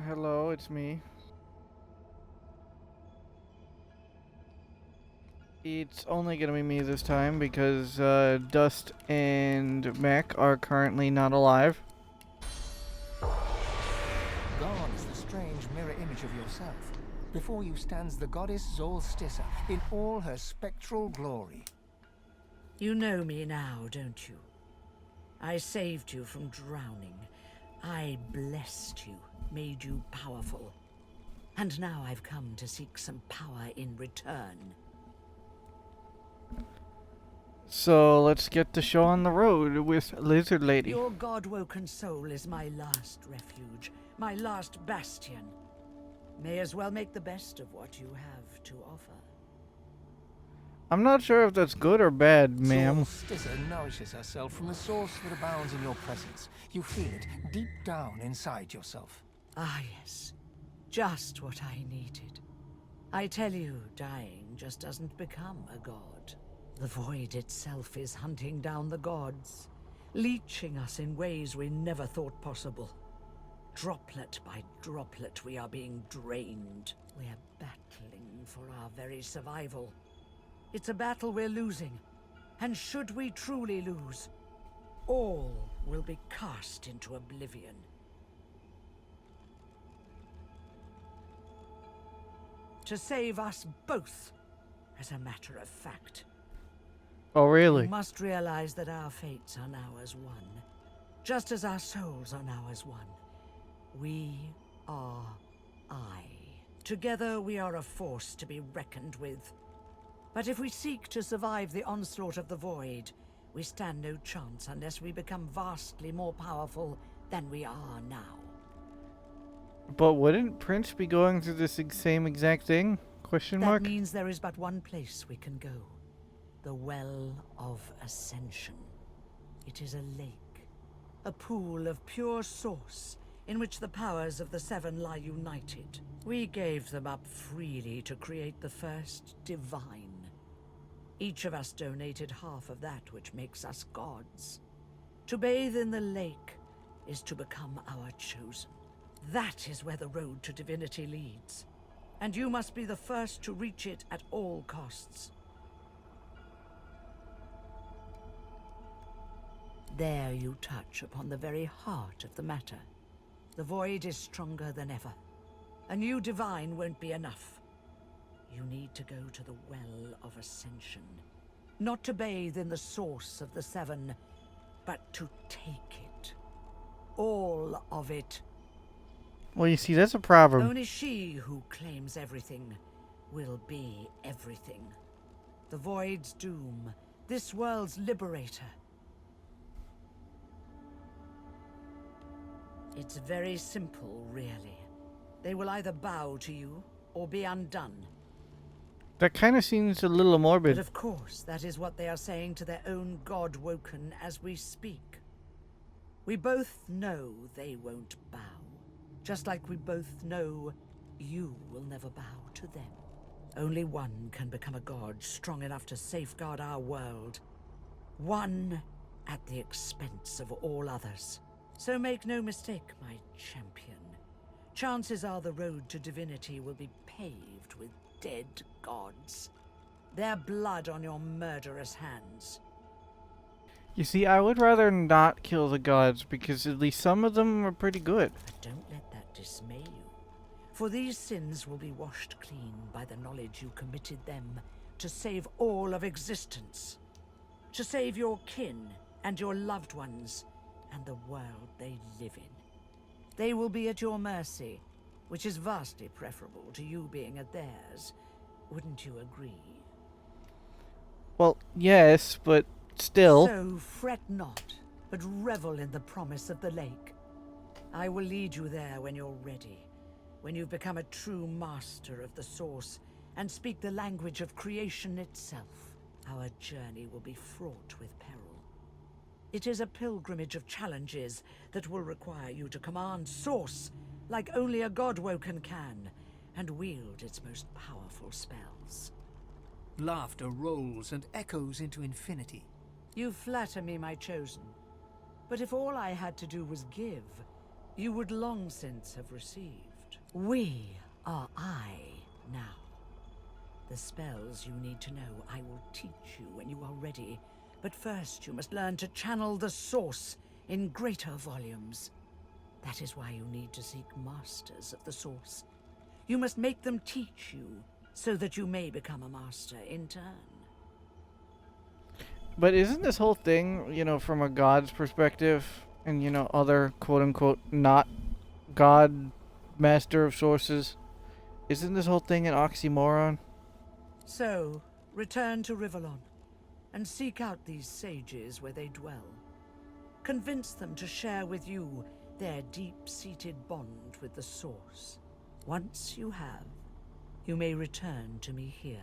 Hello, it's me. It's only gonna be me this time because Dust and Mac are currently not alive. God is the strange mirror image of yourself. Before you stands the goddess Zolstissa in all her spectral glory. You know me now, don't you? I saved you from drowning. I blessed you, made you powerful. And now I've come to seek some power in return. So let's get the show on the road with Lizard Lady. Your god-woken soul is my last refuge, my last bastion. May as well make the best of what you have to offer. I'm not sure if that's good or bad, ma'am. Zolstissa nourishes herself from the source that abounds in your presence. You feel it deep down inside yourself. Ah, yes. Just what I needed. I tell you, dying just doesn't become a god. The void itself is hunting down the gods, leeching us in ways we never thought possible. Droplet by droplet, we are being drained. We're battling for our very survival. It's a battle we're losing, and should we truly lose, all will be cast into oblivion. To save us both, as a matter of fact. Oh, really? You must realize that our fates are now as one, just as our souls are now as one. We are I. Together we are a force to be reckoned with. But if we seek to survive the onslaught of the void, we stand no chance unless we become vastly more powerful than we are now. But wouldn't Prince be going through this same exact thing? Question mark? That means there is but one place we can go. The Well of Ascension. It is a lake, a pool of pure source in which the powers of the Seven lie united. We gave them up freely to create the first divine. Each of us donated half of that which makes us gods. To bathe in the lake is to become our chosen. That is where the road to divinity leads, and you must be the first to reach it at all costs. There you touch upon the very heart of the matter. The void is stronger than ever. A new divine won't be enough. You need to go to the Well of Ascension. Not to bathe in the source of the Seven, but to take it. All of it. Well, you see, that's a problem. Only she who claims everything will be everything. The void's doom, this world's liberator. It's very simple, really. They will either bow to you or be undone. That kind of seems a little morbid. But of course, that is what they are saying to their own god woken as we speak. We both know they won't bow. Just like we both know you will never bow to them. Only one can become a god strong enough to safeguard our world. One at the expense of all others. So make no mistake, my champion. Chances are the road to divinity will be paved with dead gods. Their blood on your murderous hands. You see, I would rather not kill the gods because at least some of them are pretty good. But don't let that dismay you. For these sins will be washed clean by the knowledge you committed them to save all of existence. To save your kin and your loved ones and the world they live in. They will be at your mercy, which is vastly preferable to you being at theirs. Wouldn't you agree? Well, yes, but still. So fret not, but revel in the promise of the lake. I will lead you there when you're ready, when you've become a true master of the source and speak the language of creation itself. Our journey will be fraught with peril. It is a pilgrimage of challenges that will require you to command source like only a god-woken can, and wield its most powerful spells. Laughter rolls and echoes into infinity. You flatter me, my chosen. But if all I had to do was give, you would long since have received. We are I now. The spells you need to know I will teach you when you are ready. But first you must learn to channel the source in greater volumes. That is why you need to seek masters of the source. You must make them teach you, so that you may become a master in turn. But isn't this whole thing, from a god's perspective, and, other quote-unquote not god master of sources, isn't this whole thing an oxymoron? So, return to Rivellon, and seek out these sages where they dwell. Convince them to share with you their deep-seated bond with the source. Once you have, you may return to me here.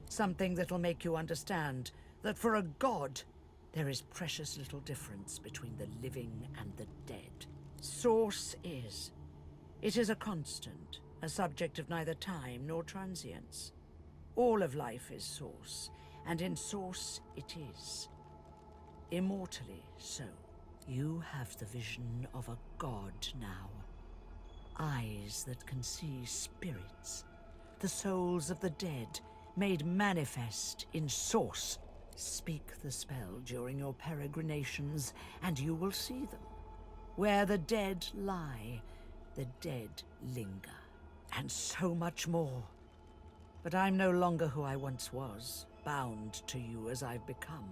Something that'll make you understand that for a god, there is precious little difference between the living and the dead. Source is. It is a constant, a subject of neither time nor transience. All of life is source, and in source it is. Immortally so. You have the vision of a god now. Eyes that can see spirits, the souls of the dead, made manifest in source. Speak the spell during your peregrinations, and you will see them. Where the dead lie, the dead linger. And so much more. But I'm no longer who I once was, bound to you as I've become.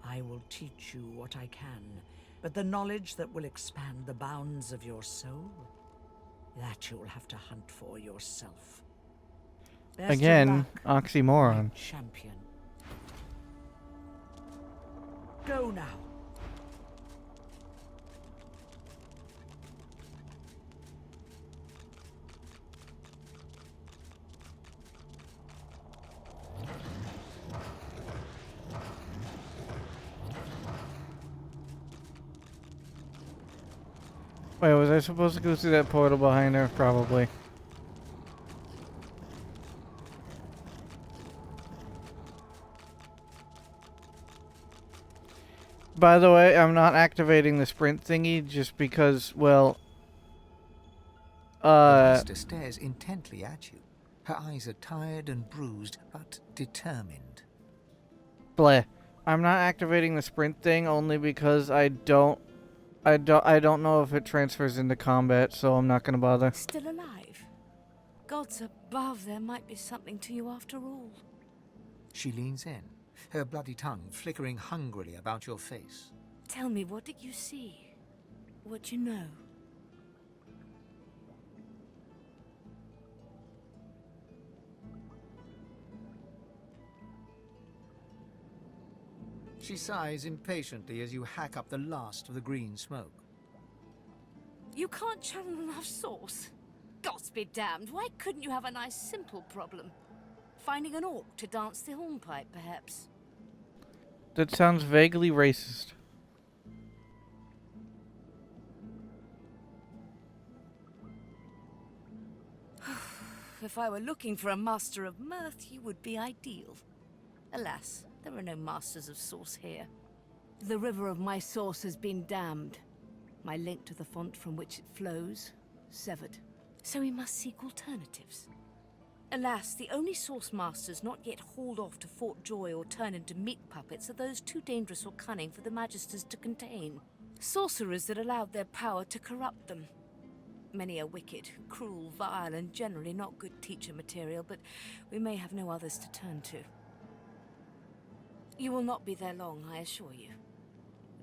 I will teach you what I can, but the knowledge that will expand the bounds of your soul, that you'll have to hunt for yourself. Best of Again, luck, oxymoron. my champion. Go now. Wait, was I supposed to go through that portal behind her? Probably. By the way, I'm not activating the sprint thingy just because, well... The master stares intently at you. Her eyes are tired and bruised, but determined. Bleh. I'm not activating the sprint thing only because I don't know if it transfers into combat, so I'm not gonna bother. Still alive? Gods above, there might be something to you after all. She leans in, her bloody tongue flickering hungrily about your face. Tell me, what did you see? What you know? She sighs impatiently as you hack up the last of the green smoke. You can't channel enough source? Gods be damned, why couldn't you have a nice simple problem? Finding an orc to dance the hornpipe, perhaps? That sounds vaguely racist. If I were looking for a master of mirth, you would be ideal. Alas, there are no masters of source here. The river of my source has been dammed. My link to the font from which it flows, severed. So we must seek alternatives. Alas, the only source masters not yet hauled off to Fort Joy or turned into meat puppets are those too dangerous or cunning for the Magisters to contain. Sorcerers that allowed their power to corrupt them. Many are wicked, cruel, vile, and generally not good teacher material, but we may have no others to turn to. You will not be there long, I assure you.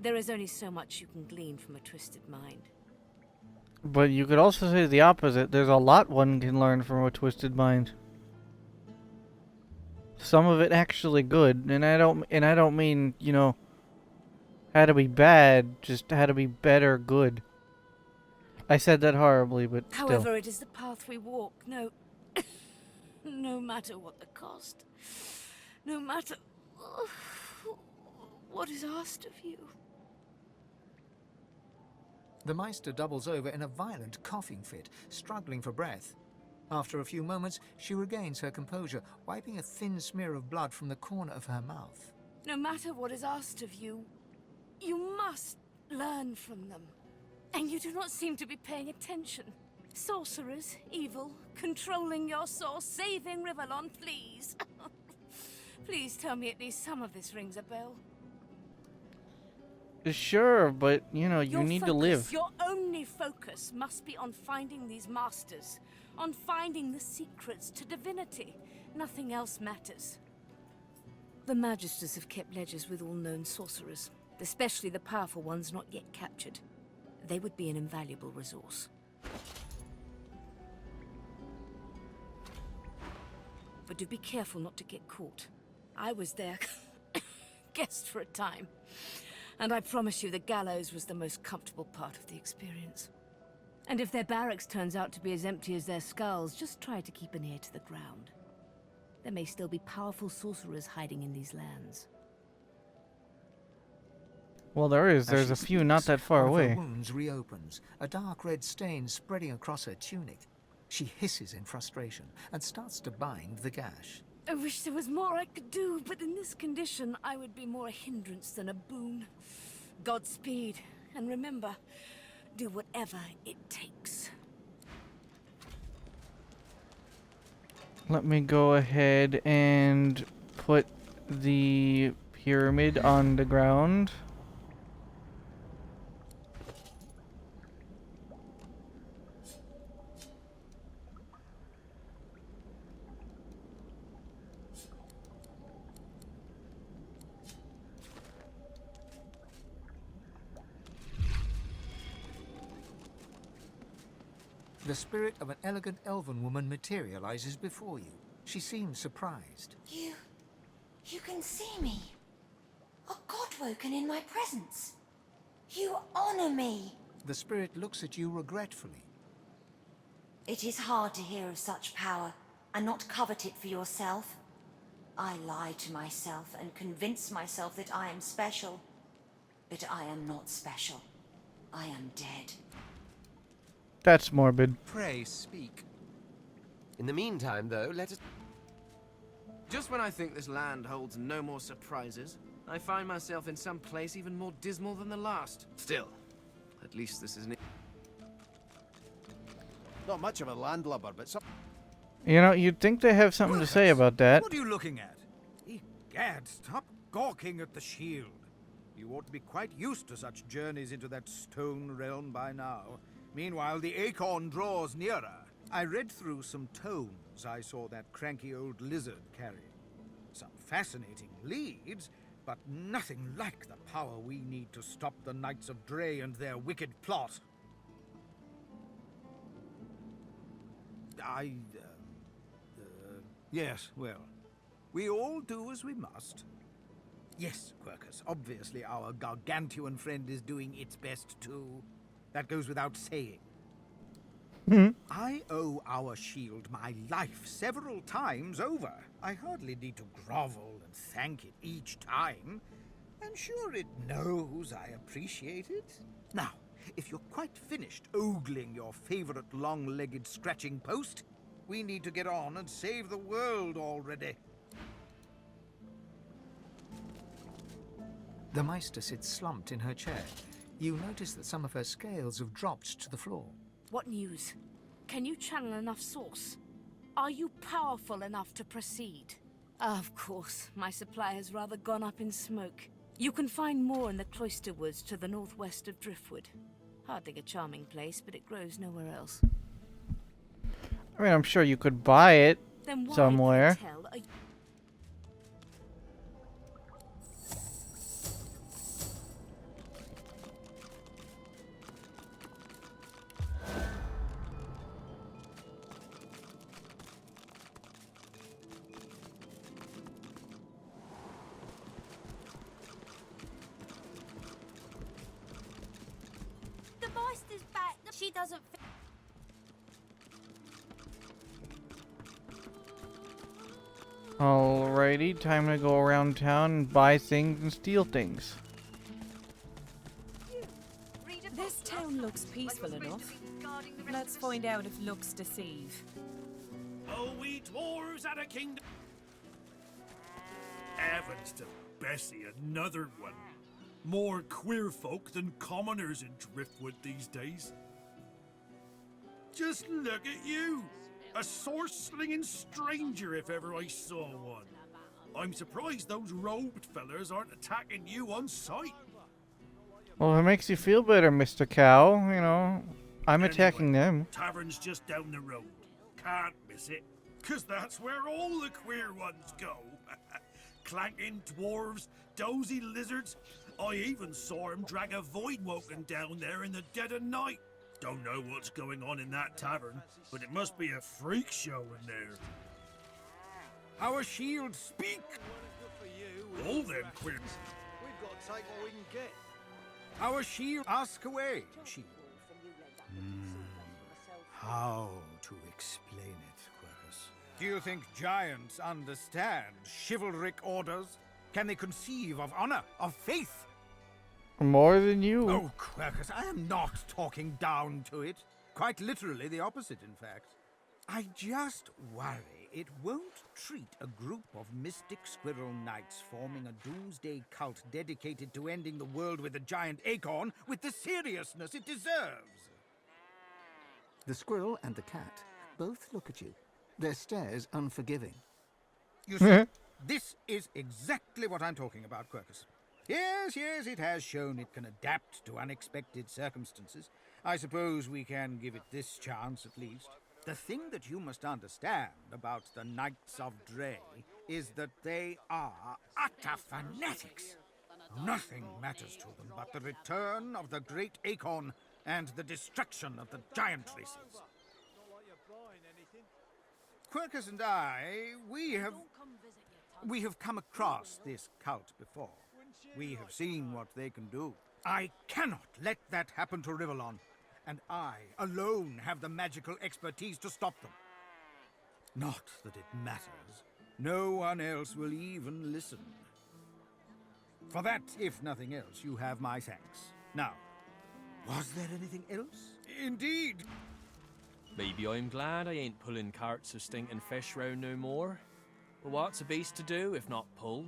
There is only so much you can glean from a twisted mind. But you could also say the opposite. There's a lot one can learn from a twisted mind. Some of it actually good, and I don't mean, how to be bad, just how to be better good. I said that horribly, but still. However, it is the path we walk, no matter what the cost. No matter what is asked of you. The Meister doubles over in a violent coughing fit, struggling for breath. After a few moments, she regains her composure, wiping a thin smear of blood from the corner of her mouth. No matter what is asked of you, you must learn from them. And you do not seem to be paying attention. Sorcerers, evil, controlling your source, saving Rivellon, please. Please tell me at least some of this rings a bell. Sure, but, you know, you Your need focus, to live. Your only focus must be on finding these masters. On finding the secrets to divinity. Nothing else matters. The Magisters have kept ledgers with all known sorcerers, especially the powerful ones not yet captured. They would be an invaluable resource. But do be careful not to get caught. I was their guest for a time, and I promise you the gallows was the most comfortable part of the experience. And if their barracks turns out to be as empty as their skulls, just try to keep an ear to the ground. There may still be powerful sorcerers hiding in these lands. Well, there's As a she few not speaks, that far one of her away. wounds reopens, a dark red stain spreading across her tunic. She hisses in frustration and starts to bind the gash. I wish there was more I could do, but in this condition, I would be more a hindrance than a boon. Godspeed, and remember, do whatever it takes. Let me go ahead and put the pyramid on the ground. The spirit of an elegant elven woman materializes before you. She seems surprised. You can see me. A god woken in my presence. You honor me. The spirit looks at you regretfully. It is hard to hear of such power and not covet it for yourself. I lie to myself and convince myself that I am special. But I am not special. I am dead. That's morbid. Pray speak. In the meantime, though, let us... Just when I think this land holds no more surprises, I find myself in some place even more dismal than the last. Still, at least this isn't... Not much of a landlubber, but some... You know, you'd think they have something to say about that. What are you looking at? Egad, stop gawking at the shield. You ought to be quite used to such journeys into that stone realm by now. Meanwhile, the acorn draws nearer. I read through some tomes I saw that cranky old lizard carry. Some fascinating leads, but nothing like the power we need to stop the Knights of Dre and their wicked plot. Yes, well, we all do as we must. Yes, Quercus, obviously our gargantuan friend is doing its best too. That goes without saying. I owe our shield my life several times over. I hardly need to grovel and thank it each time. I'm sure it knows I appreciate it. Now, if you're quite finished ogling your favorite long-legged scratching post, we need to get on and save the world already. The Meister sits slumped in her chair. You notice that some of her scales have dropped to the floor. What news? Can you channel enough source? Are you powerful enough to proceed? Of course, my supply has rather gone up in smoke. You can find more in the cloister woods to the northwest of Driftwood. Hardly a charming place, but it grows nowhere else. I mean, I'm sure you could buy it Then why, somewhere. pray tell, are you... The Meister's back. She doesn't... Alrighty, time to go around town and buy things and steal things. This town looks peaceful enough. Let's find out if looks deceive. Oh, we dwarves at a kingdom. Heavens to Bessie, another one. More queer folk than commoners in Driftwood these days. Just look at you! A sword-slinging stranger if ever I saw one. I'm surprised those robed fellers aren't attacking you on sight. Well, if it makes you feel better, Mr. Cow, you know, I'm Anyway, attacking them. Tavern's just down the road. Can't miss it, 'cause that's where all the queer ones go. Clanking dwarves, dozy lizards. I even saw him drag a voidwoken down there in the dead of night. Don't know what's going on in that tavern, but it must be a freak show in there. Our shield speak! All them queer... We've got to take what we can get. Our shield, ask away, shield. How to explain it, Quercus? Do you think giants understand chivalric orders? Can they conceive of honor, of faith? More than you. Oh, Quercus, I am not talking down to it. Quite literally the opposite, in fact. I just worry it won't treat a group of mystic squirrel knights forming a doomsday cult dedicated to ending the world with a giant acorn with the seriousness it deserves. The squirrel and the cat both look at you, their stares unforgiving. You see, this is exactly what I'm talking about, Quercus. Yes, it has shown it can adapt to unexpected circumstances. I suppose we can give it this chance at least. The thing that you must understand about the Knights of Dre is that they are utter fanatics. Nothing matters to them but the return of the great acorn and the destruction of the giant races. Quercus and I, we have come across this cult before. We have seen what they can do. I cannot let that happen to Rivellon, and I alone have the magical expertise to stop them. Not that it matters. No one else will even listen. For that, if nothing else, you have my thanks. Now, was there anything else? Indeed. Maybe I'm glad I ain't pulling carts of stinking fish round no more. But what's a beast to do if not pull?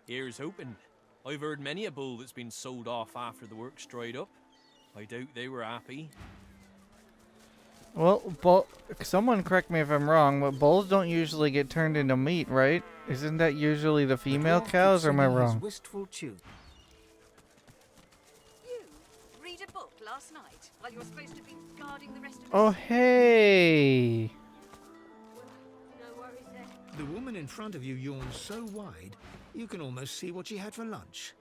Here's hoping. I've heard many a bull that's been sold off after the work's dried up. I doubt they were happy. Well, someone correct me if I'm wrong, but bulls don't usually get turned into meat, right? Isn't that usually the female cows, or am I wrong? Wistful tune. You read a book last night while you were supposed to be guarding the rest of Oh, hey! No worries then. The woman in front of you yawns so wide, you can almost see what she had for lunch.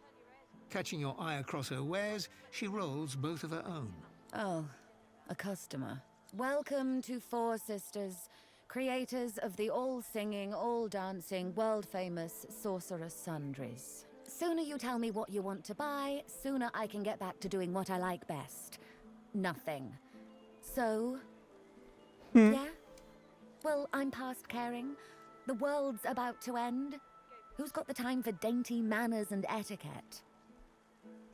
Catching your eye across her wares, she rolls both of her own. Oh, a customer. Welcome to Four Sisters, creators of the all-singing, all-dancing, world-famous Sorceress Sundries. Sooner you tell me what you want to buy, sooner I can get back to doing what I like best. Nothing. So... Yeah? Well, I'm past caring. The world's about to end. Who's got the time for dainty manners and etiquette?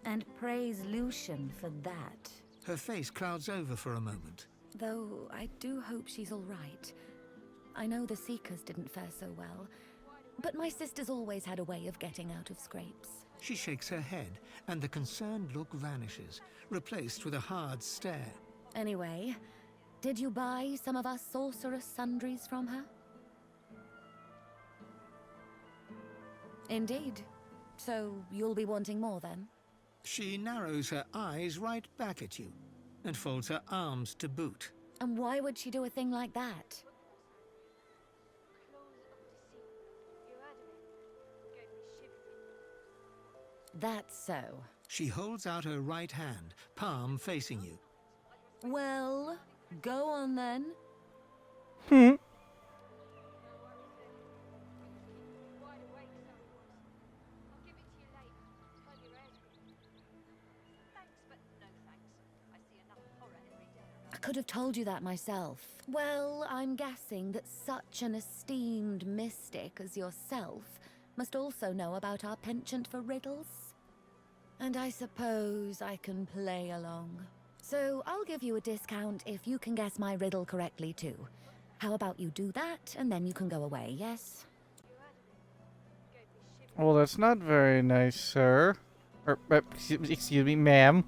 And praise Lucian for that. Her face clouds over for a moment. Though I do hope she's all right. I know the Seekers didn't fare so well, but my sister's always had a way of getting out of scrapes. She shakes her head, and the concerned look vanishes, replaced with a hard stare. Anyway, did you buy some of our Sorceress Sundries from her? Indeed. So you'll be wanting more then? She narrows her eyes right back at you, and folds her arms to boot. And why would she do a thing like that? That's so. She holds out her right hand, palm facing you. Well, go on then. I could have told you that myself. Well, I'm guessing that such an esteemed mystic as yourself must also know about our penchant for riddles. And I suppose I can play along. So I'll give you a discount if you can guess my riddle correctly too. How about you do that, and then you can go away, yes? Well, that's not very nice, sir. Excuse me, ma'am.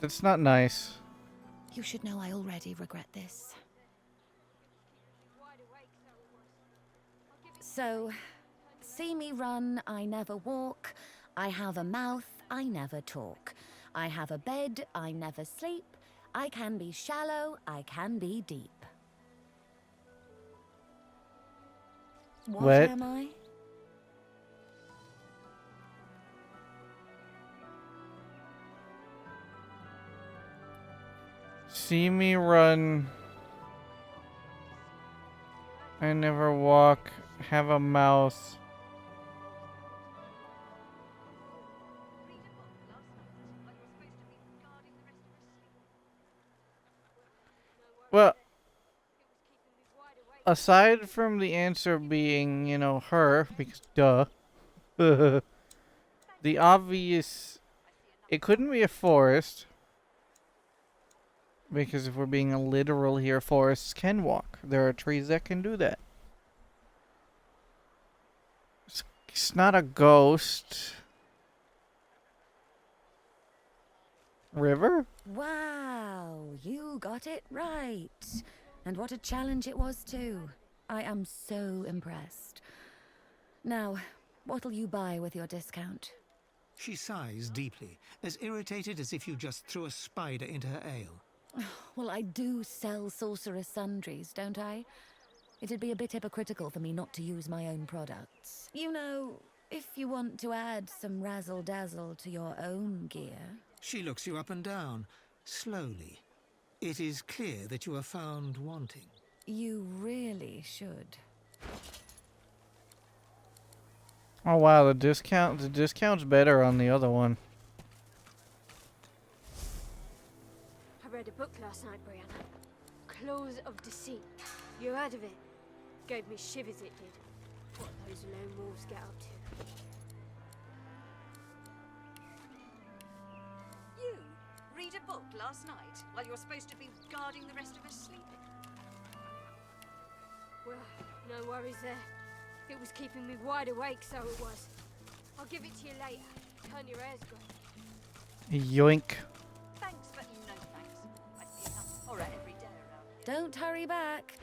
That's not nice. You should know I already regret this. So, see me run, I never walk. I have a mouth, I never talk. I have a bed, I never sleep. I can be shallow, I can be deep. What am I? See me run. I never walk. Have a mouth. Well, aside from the answer being, you know, her, because duh. The obvious... It couldn't be a forest. Because if we're being literal here, forests can walk. There are trees that can do that. It's not a ghost. River? Wow, you got it right. And what a challenge it was too. I am so impressed. Now, what'll you buy with your discount? She sighs deeply, as irritated as if you just threw a spider into her ale. Well, I do sell sorceress sundries, don't I? It'd be a bit hypocritical for me not to use my own products. You know, if you want to add some razzle-dazzle to your own gear. She looks you up and down, slowly. It is clear that you are found wanting. You really should. Oh wow, the discount's better on the other one. I read a book last night, Brianna. Claws of Deceit. You heard of it? Gave me shivers, it did. What those lone wolves get up to. You read a book last night while you're supposed to be guarding the rest of us sleeping? Well, no worries there. It was keeping me wide awake, so it was. I'll give it to you later. Turn your hair's grey. Yoink. Thanks, but no thanks. I see enough horror every day around here. Don't hurry back.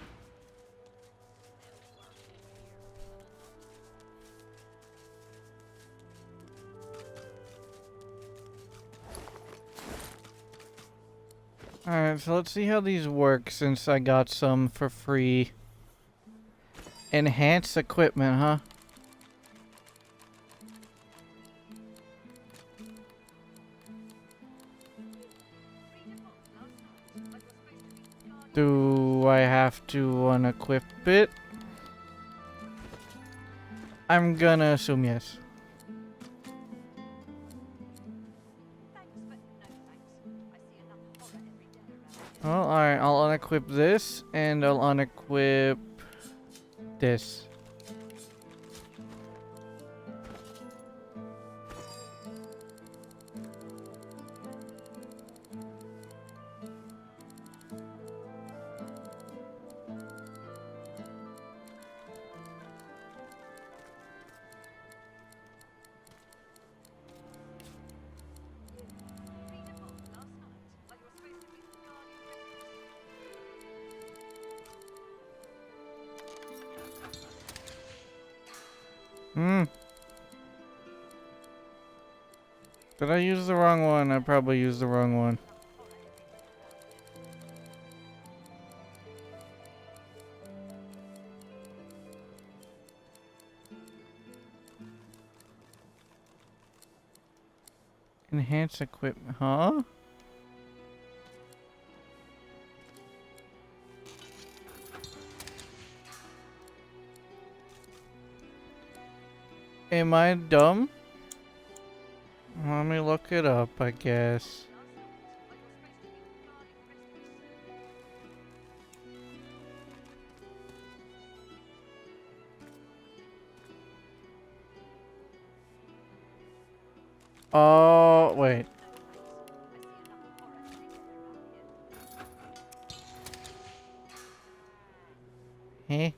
Alright, so let's see how these work since I got some for free. Enhance equipment, huh? Do I have to unequip it? I'm gonna assume yes. Well, alright, I'll unequip this, and I'll unequip this. Did I use the wrong one? I probably used the wrong one. Enhance equipment, huh? Am I dumb? Let me look it up, I guess. Oh, wait. Hey.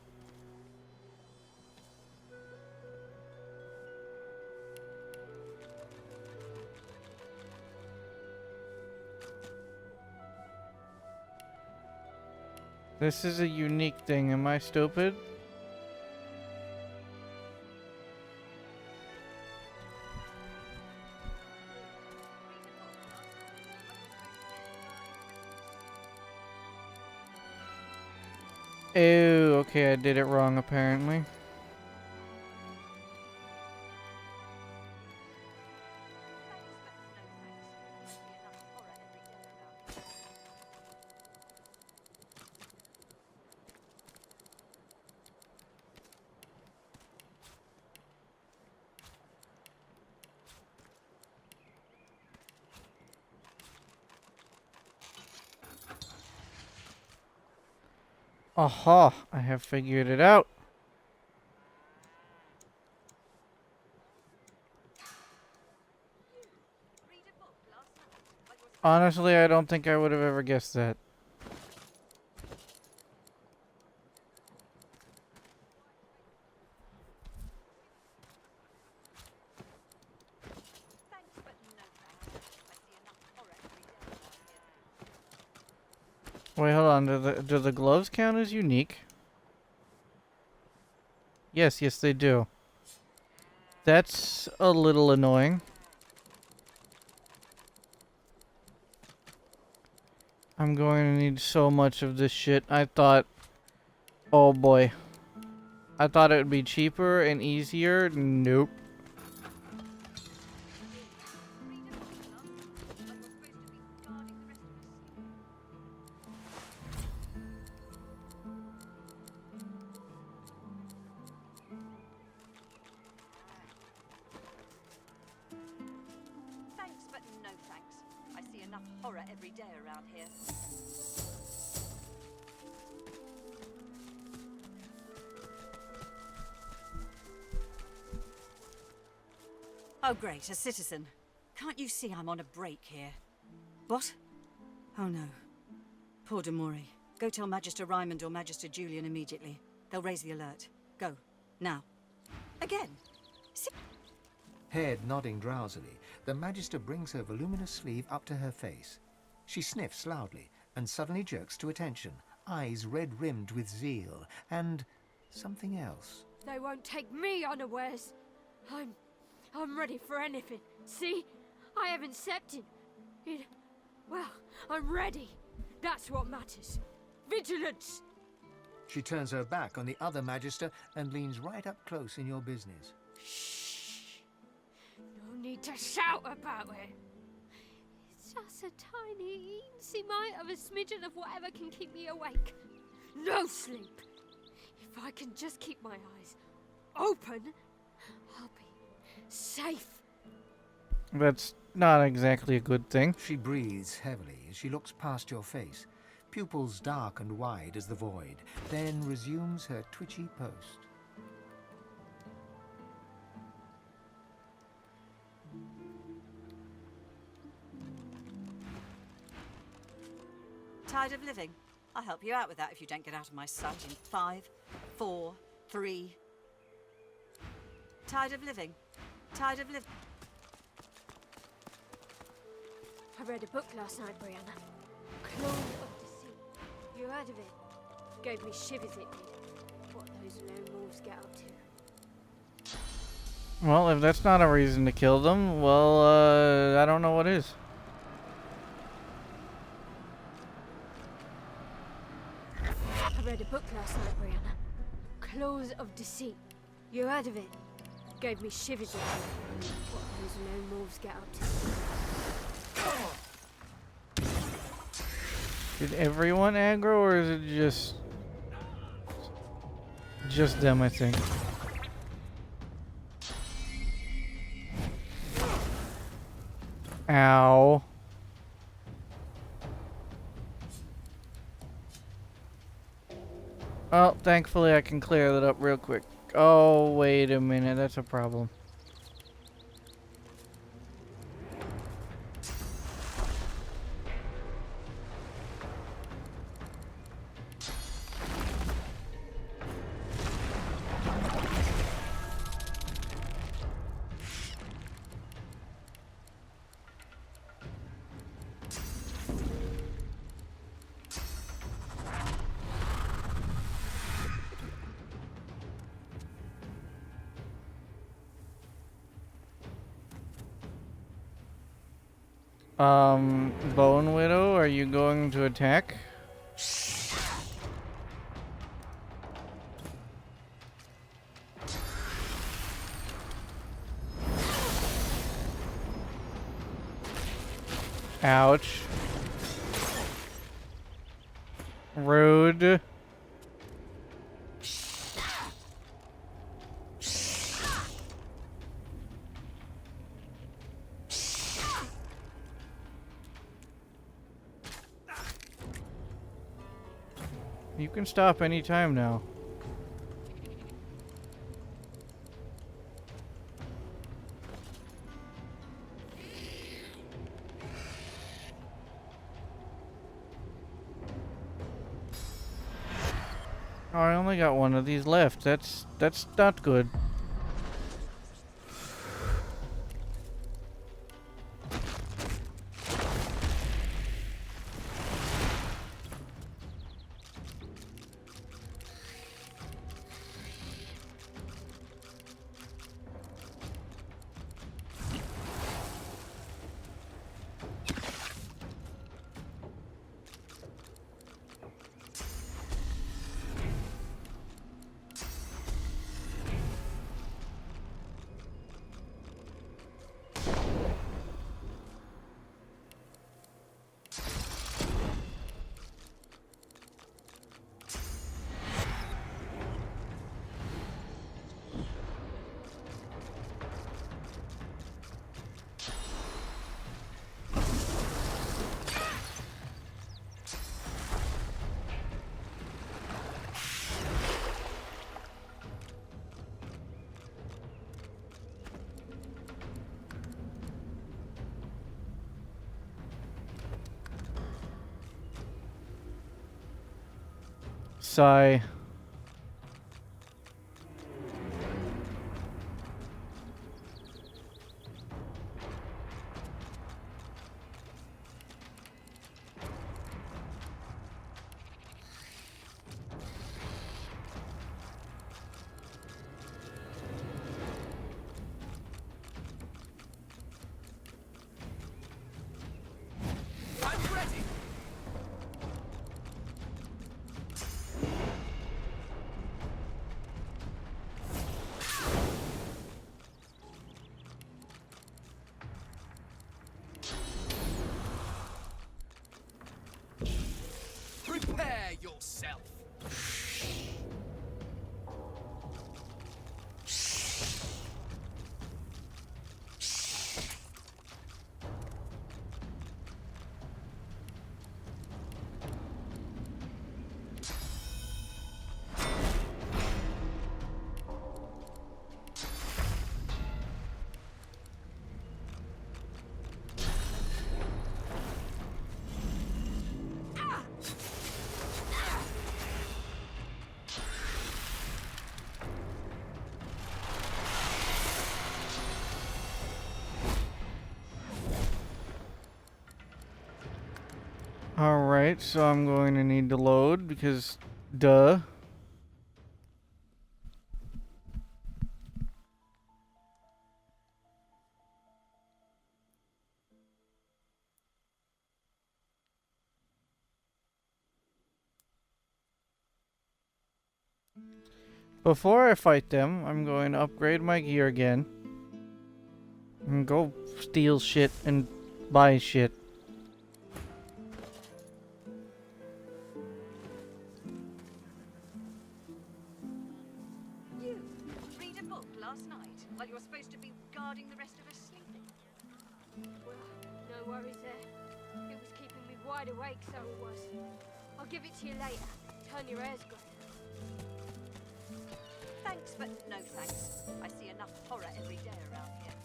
This is a unique thing. Am I stupid? Ew, okay, I did it wrong apparently. Aha, I have figured it out. Honestly, I don't think I would have ever guessed that. Wait, hold on. Do the gloves count as unique? Yes, yes they do. That's a little annoying. I'm going to need so much of this shit. I thought... Oh boy. I thought it would be cheaper and easier. Nope. Thanks, but no thanks. I see enough horror every day around here. Oh great, a citizen. Can't you see I'm on a break here? What? Oh no. Poor Demori. Go tell Magister Raymond or Magister Julian immediately. They'll raise the alert. Go. Now. Again. Head nodding drowsily, the Magister brings her voluminous sleeve up to her face. She sniffs loudly and suddenly jerks to attention, eyes red-rimmed with zeal, and something else. They won't take me unawares. I'm ready for anything. See? I have accepted it. Well, I'm ready. That's what matters. Vigilance! She turns her back on the other Magister and leans right up close in your business. Shh. No need to shout about it. It's just a tiny, eensy mite of a smidgen of whatever can keep me awake. No sleep. If I can just keep my eyes open, I'll be safe. That's not exactly a good thing. She breathes heavily as she looks past your face, pupils dark and wide as the void, then resumes her twitchy post. Tired of living? I'll help you out with that if you don't get out of my sight in 5, 4, 3. Tired of living? Tired of living? I read a book last night, Brianna. Clone of Deceit. You heard of it? Gave me shivers, it did. What those lone wolves get up to. Well, if that's not a reason to kill them, well, I don't know what is. I read a book last night, Brianna. Claws of Deceit. You heard of it? Gave me shivers, it did. What those lone wolves get up to. Did everyone aggro, or is it just them, I think? Ow. Well, thankfully I can clear that up real quick. Oh, wait a minute, that's a problem. Bone Widow, are you going to attack? Ouch. Rude. You can stop anytime now. Oh, I only got one of these left. That's not good. Sigh. I'm ready. Prepare yourself. Alright, so I'm going to need to load because, duh. Before I fight them, I'm going to upgrade my gear again. And go steal shit and buy shit. You read a book last night while you were supposed to be guarding the rest of us sleeping. Well, no worries there. It was keeping me wide awake, so it was. I'll give it to you later. Turn your hair's good. Thanks, but no thanks. I see enough horror every day around here.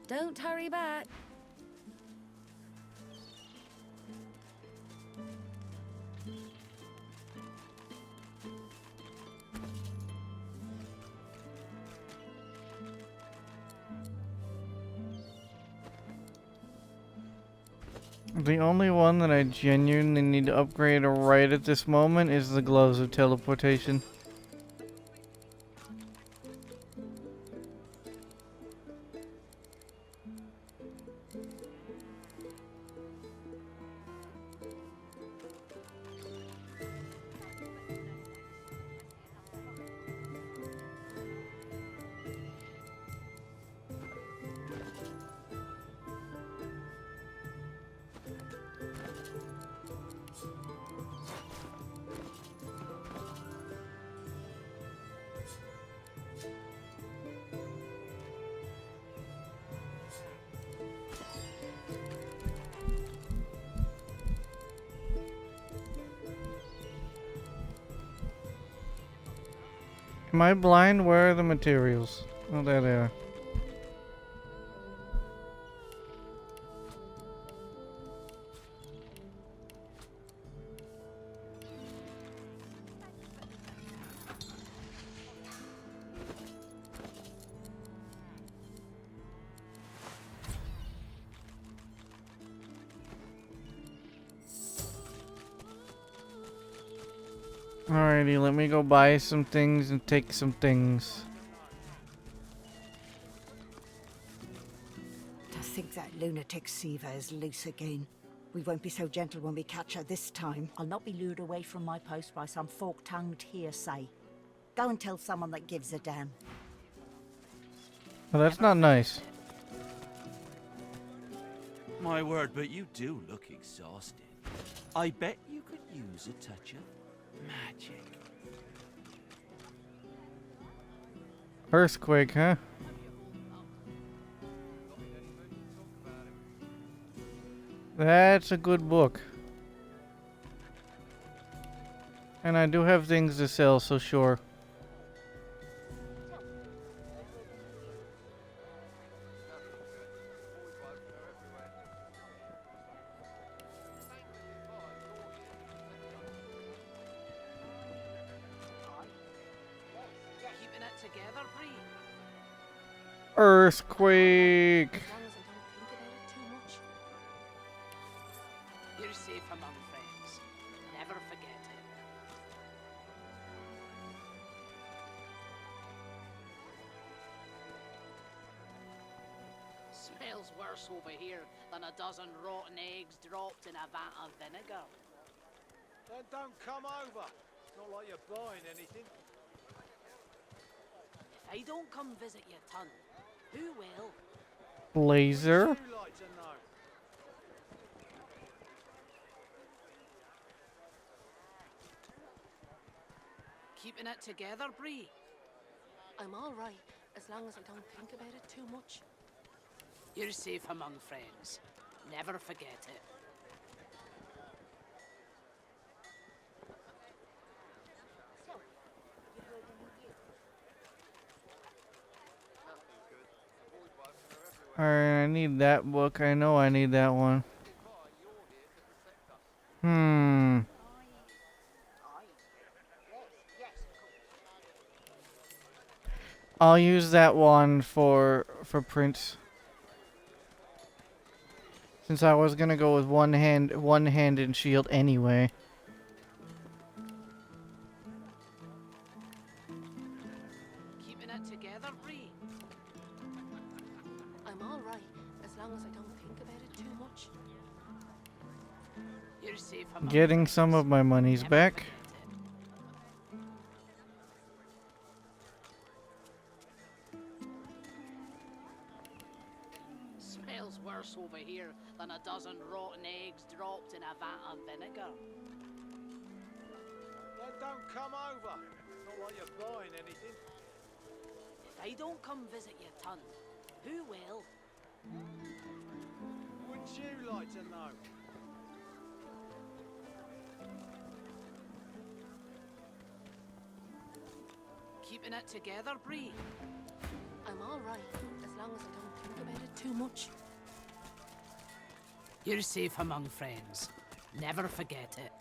Don't hurry back. The only one that I genuinely need to upgrade right at this moment is the gloves of teleportation. Am I blind? Where are the materials? Oh, there they are. Alrighty, let me go buy some things and take some things. To think that lunatic Siva is loose again. We won't be so gentle when we catch her this time. I'll not be lured away from my post by some fork-tongued hearsay. Go and tell someone that gives a damn. Well, that's not nice. My word, but you do look exhausted. I bet you could use a touch of magic. Earthquake, huh? That's a good book. And I do have things to sell, so sure. Keeping it together, Bree. Earthquake! You're safe among friends. Never forget it. Smells worse over here than a dozen rotten eggs dropped in a vat of vinegar. Then don't come over. Not like you're buying anything. If I don't come visit your ton, who will? Laser? Would you like to know? Keeping it together, Bree? I'm all right, as long as I don't think about it too much. You're safe among friends. Never forget it. Alright, I need that book. I know I need that one. I'll use that one for Prince. Since I was gonna go with one hand and shield anyway. Keeping it together, Bree? I'm all right, as long as I don't think about it too much. You're safe among Getting some of my monies back. Smells worse over here than a dozen rotten eggs dropped in a vat of vinegar. Then don't come over. Not like you're buying anything. If I don't come visit your ton, who will? Wouldn't you like to know? Keeping it together, Bree? I'm all right, as long as I don't think about it too much. You're safe among friends. Never forget it.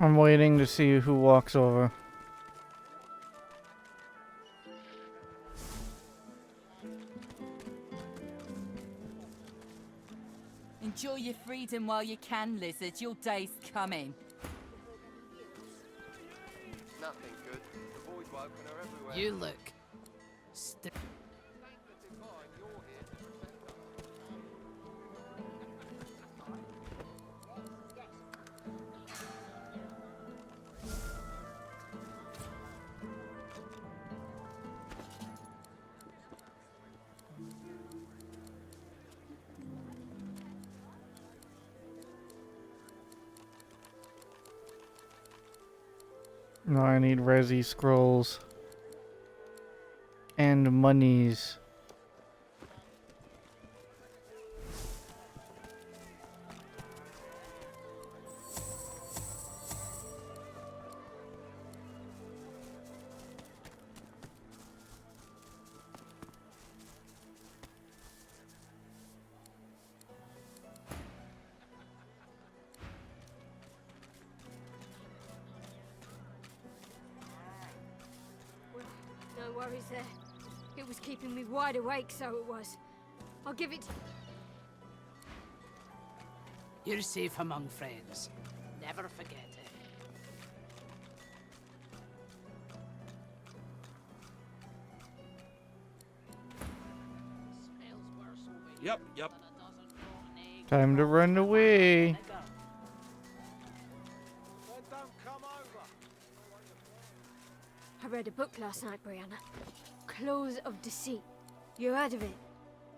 I'm waiting to see who walks over. Enjoy your freedom while you can, lizard. Your day's coming. Nothing good. The void woken are everywhere. You look. No, I need resi scrolls. And monies. No worries there. It was keeping me wide awake, so it was. I'll give it... You're safe among friends. Never forget it. Yep. Time to run away. Then don't come over. I read a book last night, Brianna. Claws of Deceit. You heard of it?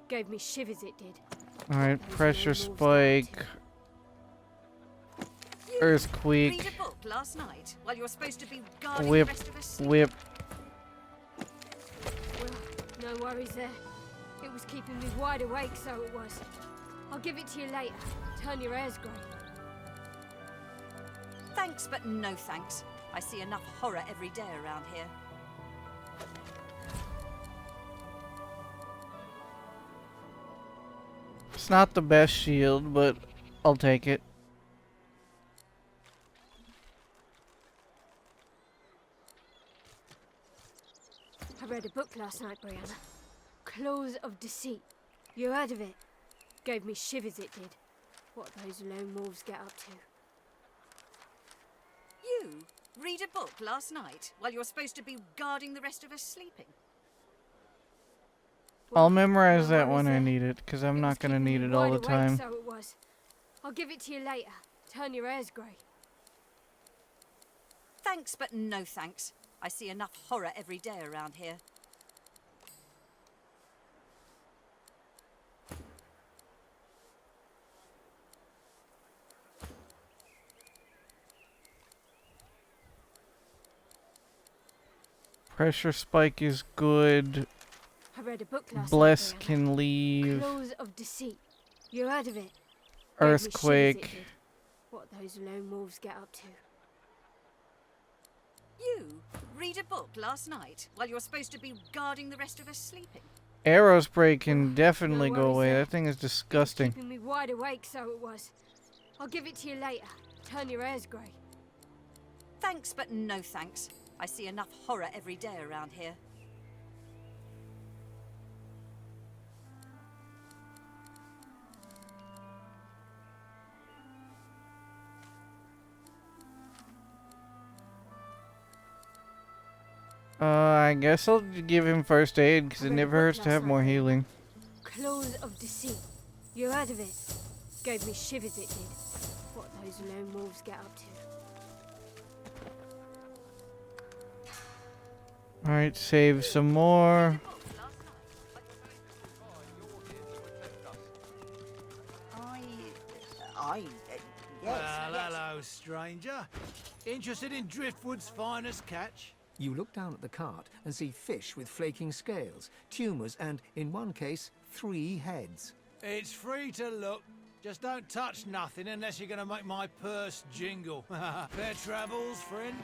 Gave me shivers, it did. Alright, pressure spike. Earthquake. Read a book last night while you were supposed to be guarding Whip. the rest of us sleep. Whip. Well, no worries there. It was keeping me wide awake, so it was. I'll give it to you later. Turn your hair's grey. Thanks, but no thanks. I see enough horror every day around here. It's not the best shield, but I'll take it. I read a book last night, Brianna. Claws of Deceit. You heard of it? Gave me shivers, it did. What those lone wolves get up to. You read a book last night while you were supposed to be guarding the rest of us sleeping. I'll memorize that when I need it, because I'm not going to need it all the Wide awake, time. so it was. I'll give it to you later. Turn your hair's grey. Thanks, but no thanks. I see enough horror every day around here. Pressure spike is good. I read a book last Bless night, Brianna. can leave. Claws of Deceit. You heard of it? Gave me shivers, Earthquake. it did. What those lone wolves get up to. You read a book last night while you were supposed to be guarding the rest of us sleeping. Arrow spray can definitely go worries away. there. That thing is disgusting. Keeping me wide awake, so it was. I'll give it to you later. Turn your hair's grey. Thanks, but no thanks. I see enough horror every day around here. I guess I'll give him first aid, because it never hurts to have more healing. Claws of Deceit. You heard of it? Gave me shivers, it did. What those lone wolves get up to. Alright, save some more. Well, hello, stranger. Interested in Driftwood's finest catch? You look down at the cart and see fish with flaking scales, tumours and, in one case, 3 heads. It's free to look. Just don't touch nothing unless you're gonna make my purse jingle. Fair travels, friend.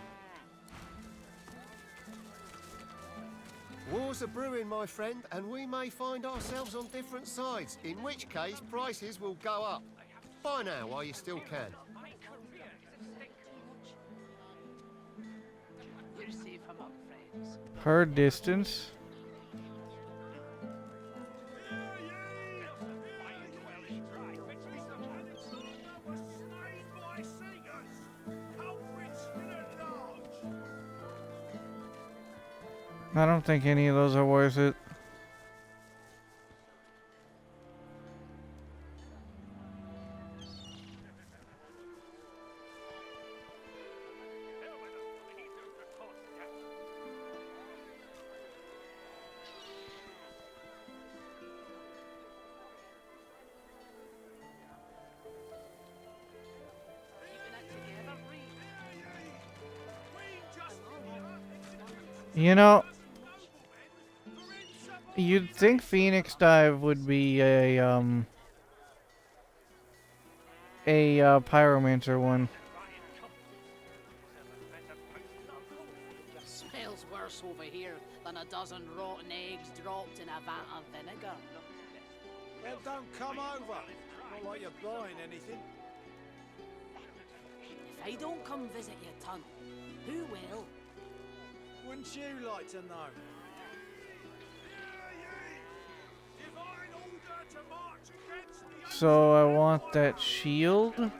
Wars are brewing, my friend, and we may find ourselves on different sides, in which case prices will go up. Buy now while you still can. You're safe among friends. Per distance. I don't think any of those are worth it. You know, you'd think Phoenix Dive would be a pyromancer one. Smells worse over here than a dozen rotten eggs dropped in a vat of vinegar. Well, don't come over. Not like you're buying anything. If I don't come visit you, Ton, who will? Wouldn't you like to know? So I want that shield. You're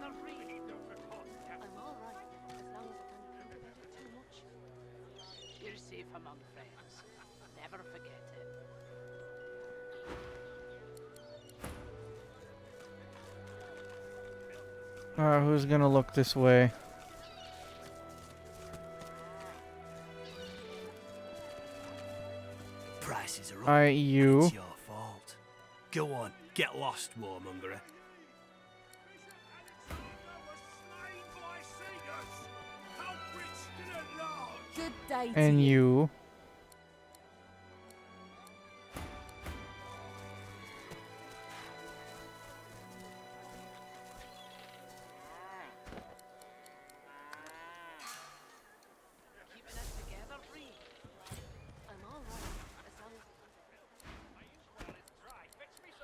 safe among friends. Never forget it. Alright, who's gonna look this way? Prices are up. Alright, you. It's your fault. Go on, get lost, warmonger. Good day to And you.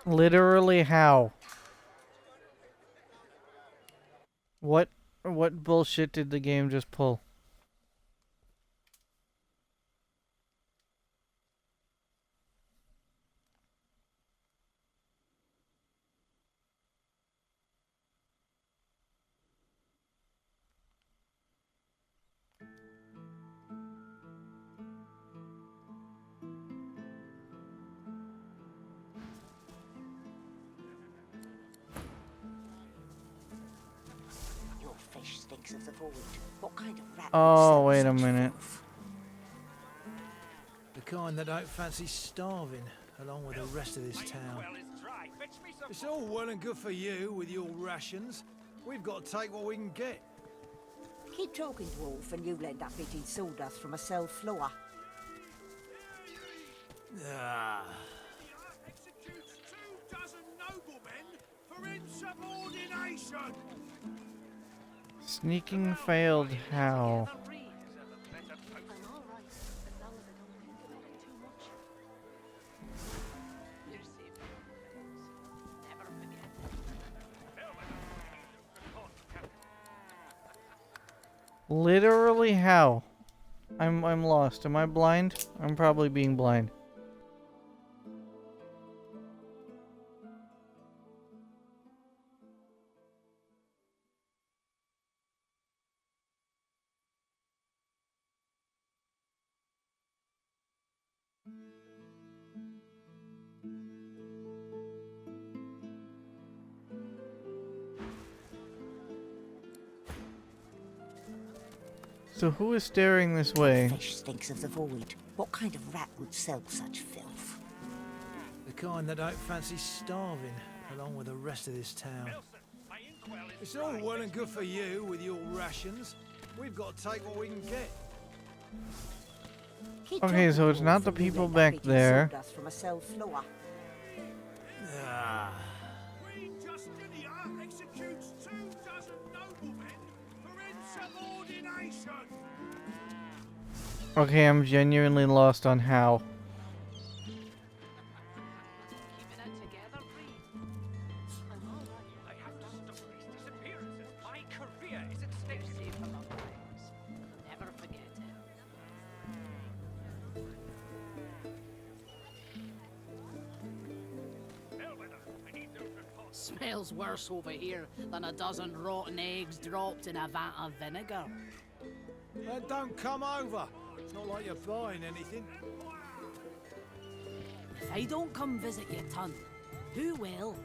Literally how? What bullshit did the game just pull? Your fish stinks of the void. What kind of rat? Oh, wait a minute. The kind that don't fancy starving, along with the rest of this town. It's all well and good for you with your rations. We've got to take what we can get. Keep talking, dwarf, and you'll end up eating sawdust from a cell floor. Ah. Executes 2 dozen noblemen for insubordination. Sneaking failed how? Literally how? I'm lost. Am I blind? I'm probably being blind. So who is staring this way? Fish stinks of the void. What kind of rat would sell such filth? The kind that don't fancy starving, along with the rest of this town. It's all well and good for you with your rations. We've got to take what we can get. Okay, so it's not the people back there. Sawdust from a cell floor. Ah. Queen Justinia executes 2 dozen noblemen for insubordination. Okay, I'm genuinely lost on how. Smells worse over here than a dozen rotten eggs dropped in a vat of vinegar. Then don't come over. It's not like you're buying anything. If I don't come visit your ton, who will?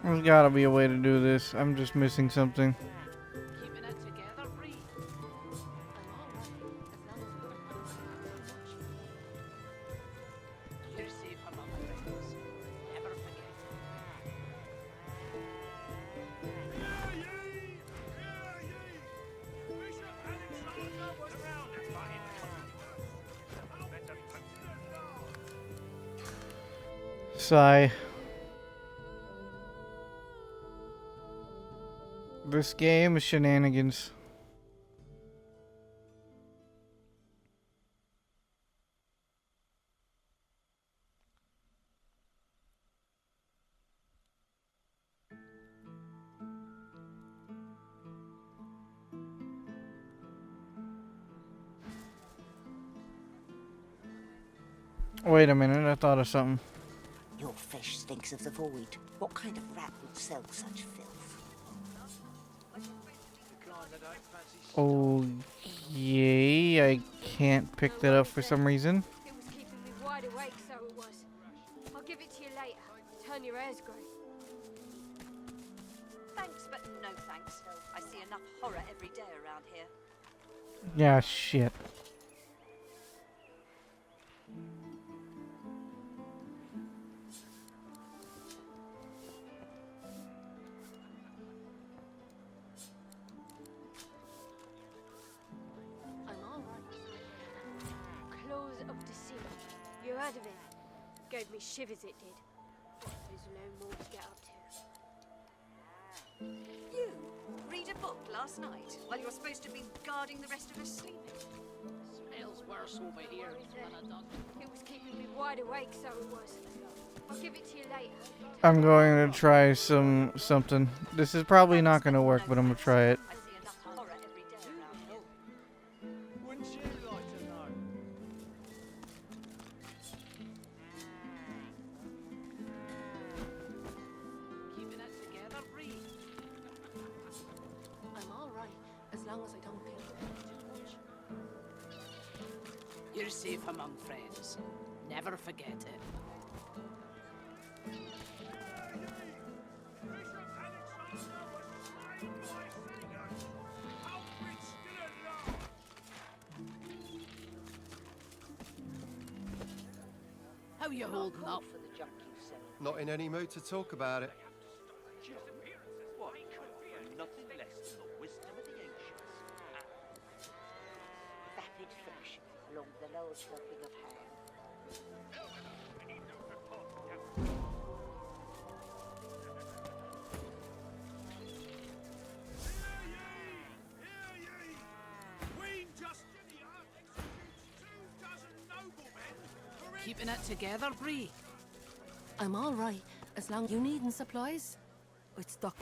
There's gotta be a way to do this. I'm just missing something. Keeping it together, Bree. You're safe among friends. Never forget. Sigh. This game is shenanigans. Wait a minute, I thought of something. Your fish stinks of the void. What kind of rat would sell such filth? Oh, yay. I can't pick that up for some reason. It was keeping me wide awake, so it was. I'll give it to you later. Turn your hair's grey. Thanks, but no thanks. I see enough horror every day around here. Yeah, shit. I'm alright. Close up to sea. You heard of it? Gave me shivers, it did. There's no more to get up to. You read a book last night while you were supposed to be guarding the rest of us sleeping. Smells worse over here than it does. It was keeping me wide awake, so it was. I'll give it to you later. I'm going to try something. This is probably not going to work, but I'm going to try it. I see enough horror every day around here. Wouldn't you like to know? Keeping it together, Bree. I'm alright, as long as I don't think too much. You're safe among friends. Never forget it. How you holding up? For the junk you sell. Not in any mood to talk about it. What could be nothing less than the wisdom of the ancients? Vapid fish along the lower sloping of Ham. Keeping it together, Bree. I'm alright, as long as you needing supplies. It's stuck.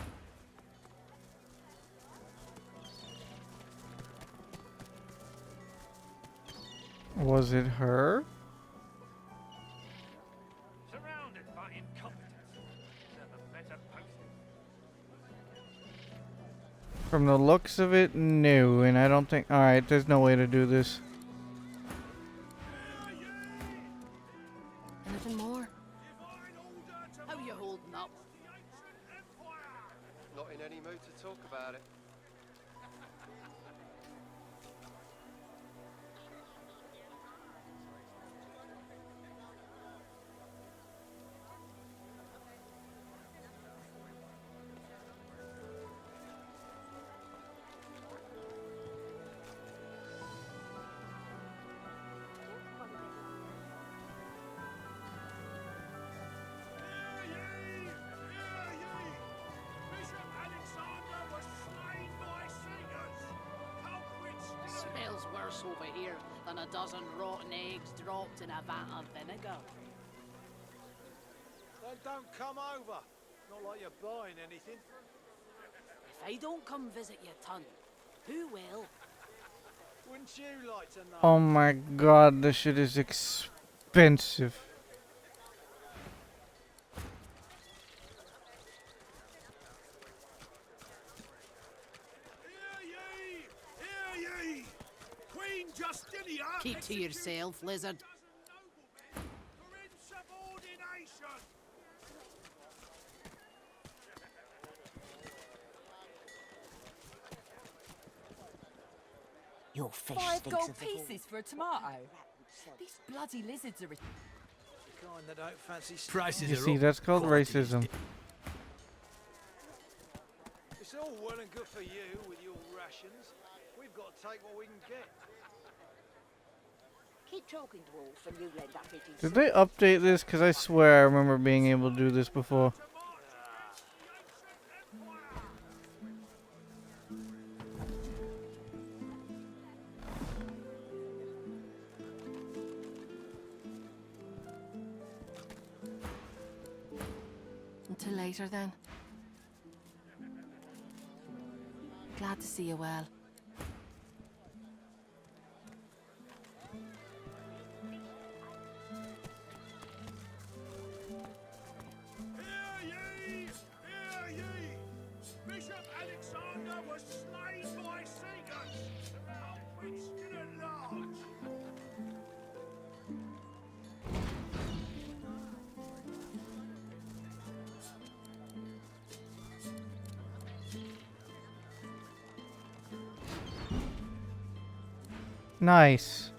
Was it her? Surrounded by incompetence. Never better posted. From the looks of it, no. And I don't think... Alright, there's no way to do this. Anything more? How you holding up? Not in any mood to talk about it. Smells worse over here than a dozen rotten eggs dropped in a vat of vinegar. Then don't come over. Not like you're buying anything. If I don't come visit your ton, who will? Wouldn't you like to know? Oh my god, this shit is expensive. yourself, lizard. Your fish 5 thinks gold of the ball. pieces for a tomato. These bloody lizards are... The kind that don't fancy Prices You are see, up. that's called Quality's racism. It's all well and good for you with your rations. We've got to take what we can get. Keep talking, dwarf, and you end up eating. Did they update this? Because I swear I remember being able to do this before. Until later, then. Glad to see you well. Bishop Alexander was slain by Seagulls, about Winston at large. Nice.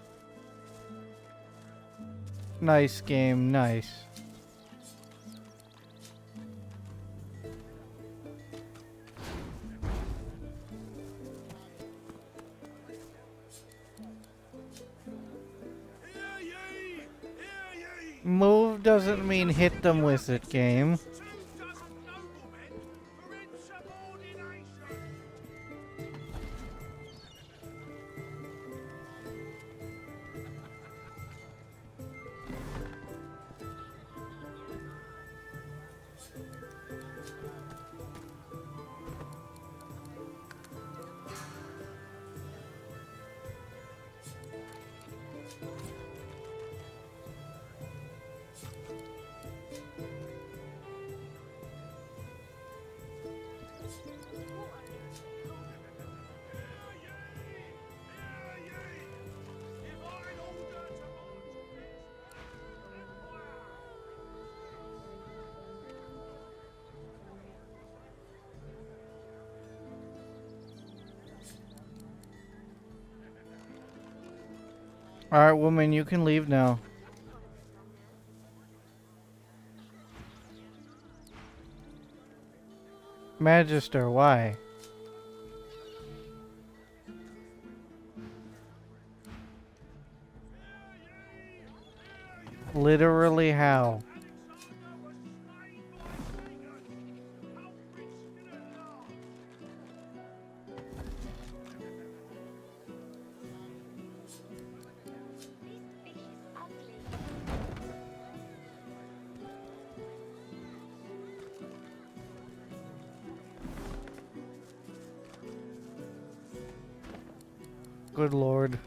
Nice game, nice. Move doesn't mean hit them with it, game. Alright, woman, you can leave now. Magister, why? Literally how? Good lord.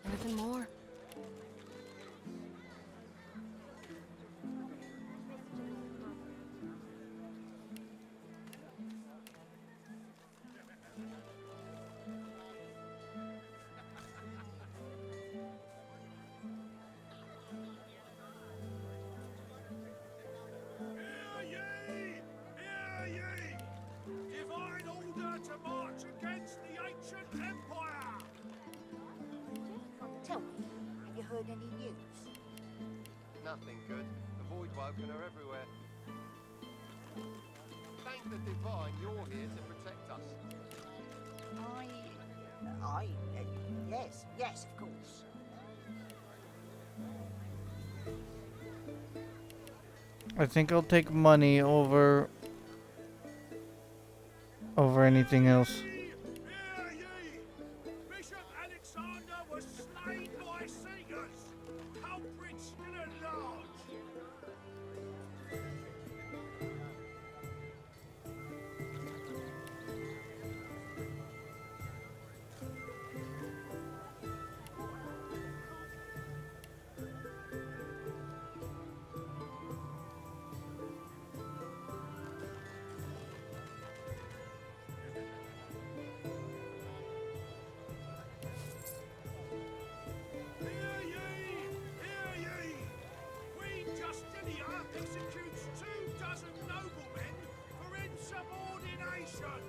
Anything more? Divine order to march against the ancient empire! Tell me, have you heard any news? Nothing good. The Voidwoken are everywhere. Thank the Divine you're here to protect us. Yes, of course. I think I'll take money over anything else. Bishop Alexander was slain by Seekers. Culprit still at large. Queen Justinia executes 24 noblemen for insubordination.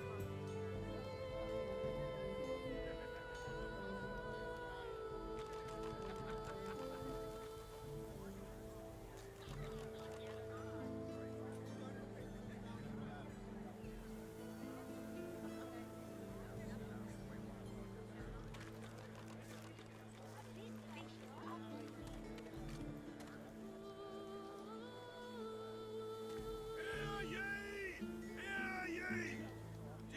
Hear ye!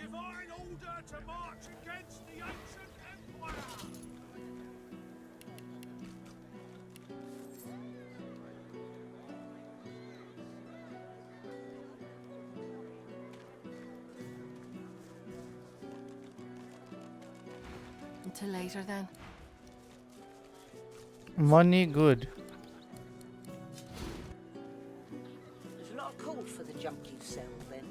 Divine order to march against the ancient empire! Until later then. Money good. There's a lot of call for the junk you sell, then.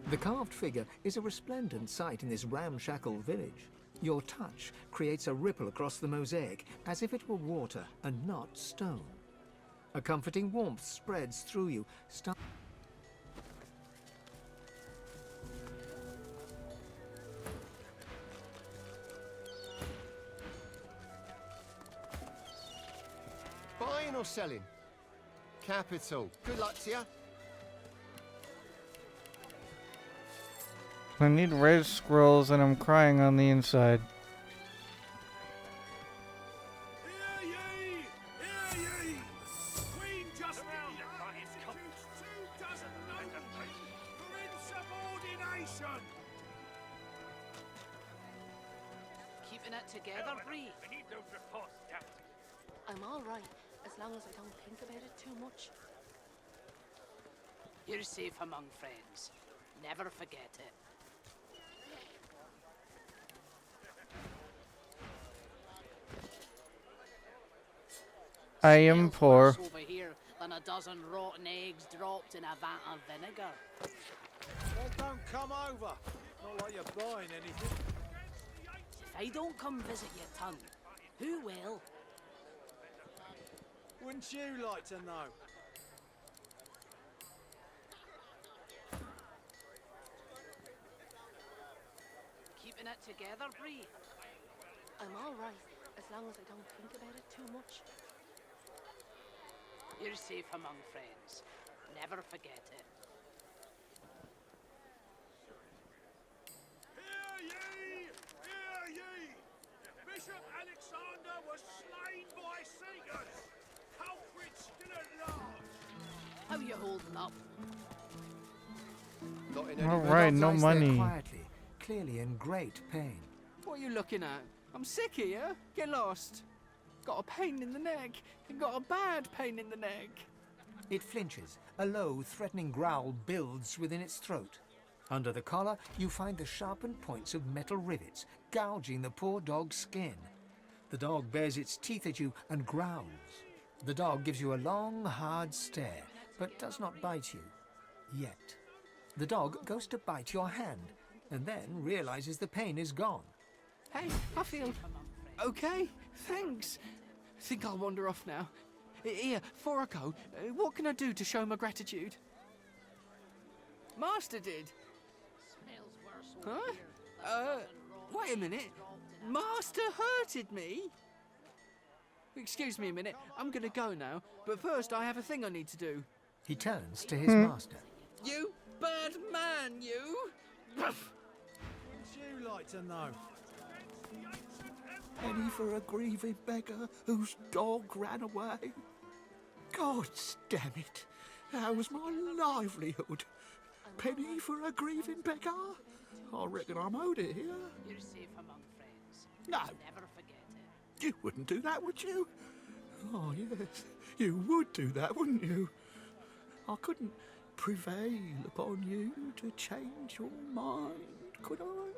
The carved figure is a resplendent sight in this ramshackle village. Your touch creates a ripple across the mosaic, as if it were water and not stone. A comforting warmth spreads through you. Buying or selling? Capital. Good luck to you. I need red scrolls and I'm crying on the inside. Queen Justinia executes 24 noblemen for insubordination. Keeping it together, Bree. I need those reports, Captain. I'm all right, as long as I don't think about it too much. You're safe among friends. Never forget it. I am poor. Worse over here than a dozen rotten eggs dropped in a vat of vinegar. Well, don't come over. Not like you're buying anything. If I don't come visit your tongue, who will? Wouldn't you like to know? Keeping it together, Bree. I'm all right, as long as I don't think about it too much. You're safe among friends. Never forget it. Hear ye! Hear ye! Bishop Alexander was slain by Seekers. Culprit still at large. How you holding up? All right, no Lies there money. quietly, clearly in great pain. What are you looking at? I'm sick here. Get lost. Got a pain in the neck. Got a bad pain in the neck. It flinches. A low, threatening growl builds within its throat. Under the collar, you find the sharpened points of metal rivets, gouging the poor dog's skin. The dog bares its teeth at you and growls. The dog gives you a long, hard stare, but does not bite you. Yet. The dog goes to bite your hand, and then realizes the pain is gone. Hey, I feel okay. Thanks. Think I'll wander off now. Here, before I go, what can I do to show my gratitude? Master did. Huh? Wait a minute. Master hurted me? Excuse me a minute. I'm gonna go now, but first I have a thing I need to do. He turns to his master. You bad man, you! Wouldn't you like to know? Penny for a grieving beggar whose dog ran away. God damn it. That was my livelihood. Penny for a grieving beggar? I reckon I'm owed it here. You're safe among friends. No. Never forget it. You wouldn't do that, would you? Oh, yes. You would do that, wouldn't you? I couldn't prevail upon you to change your mind, could I?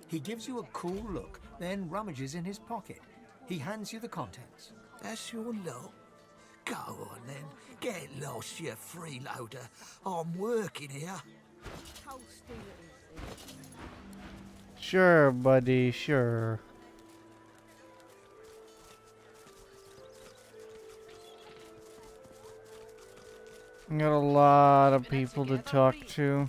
He gives you a cool look, then rummages in his pocket. He hands you the contents. That's your lot. Go on then. Get lost, you freeloader. I'm working here. Sure, buddy, sure. I got a lot of people to talk to.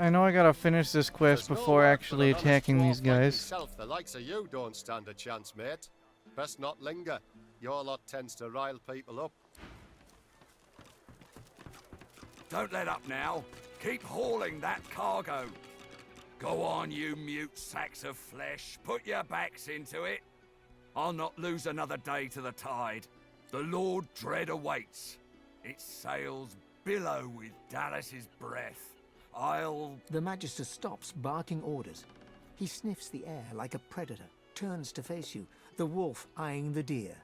I know I gotta finish this quest before actually attacking these guys. Yourself, the likes of you don't stand a chance, mate. Best not linger. Your lot tends to rile people up. Don't let up now. Keep hauling that cargo. Go on, you mute sacks of flesh. Put your backs into it. I'll not lose another day to the tide. The Lord Dread awaits. Its sails billow with Dallas's breath. The Magister stops, barking orders. He sniffs the air like a predator, turns to face you, the wolf eyeing the deer.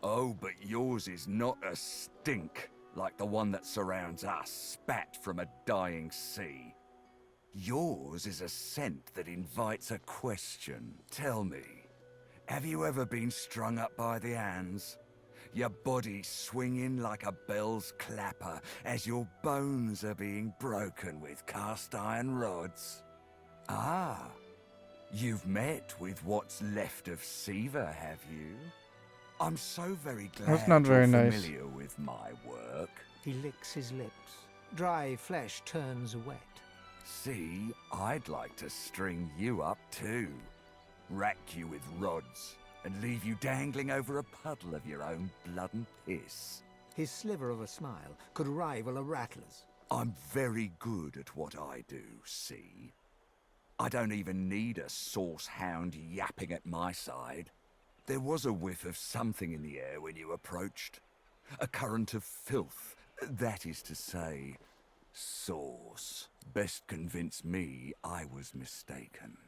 Oh, but yours is not a stink like the one that surrounds us, spat from a dying sea. Yours is a scent that invites a question. Tell me, have you ever been strung up by the hands? Your body swinging like a bell's clapper as your bones are being broken with cast iron rods. Ah, you've met with what's left of Siva, have you? I'm so very glad That's not very you're nice. familiar with my work. He licks his lips. Dry flesh turns wet. See, I'd like to string you up too. Rack you with rods and leave you dangling over a puddle of your own blood and piss. His sliver of a smile could rival a rattler's. I'm very good at what I do, see? I don't even need a sauce hound yapping at my side. There was a whiff of something in the air when you approached. A current of filth, that is to say, sauce. Best convince me I was mistaken.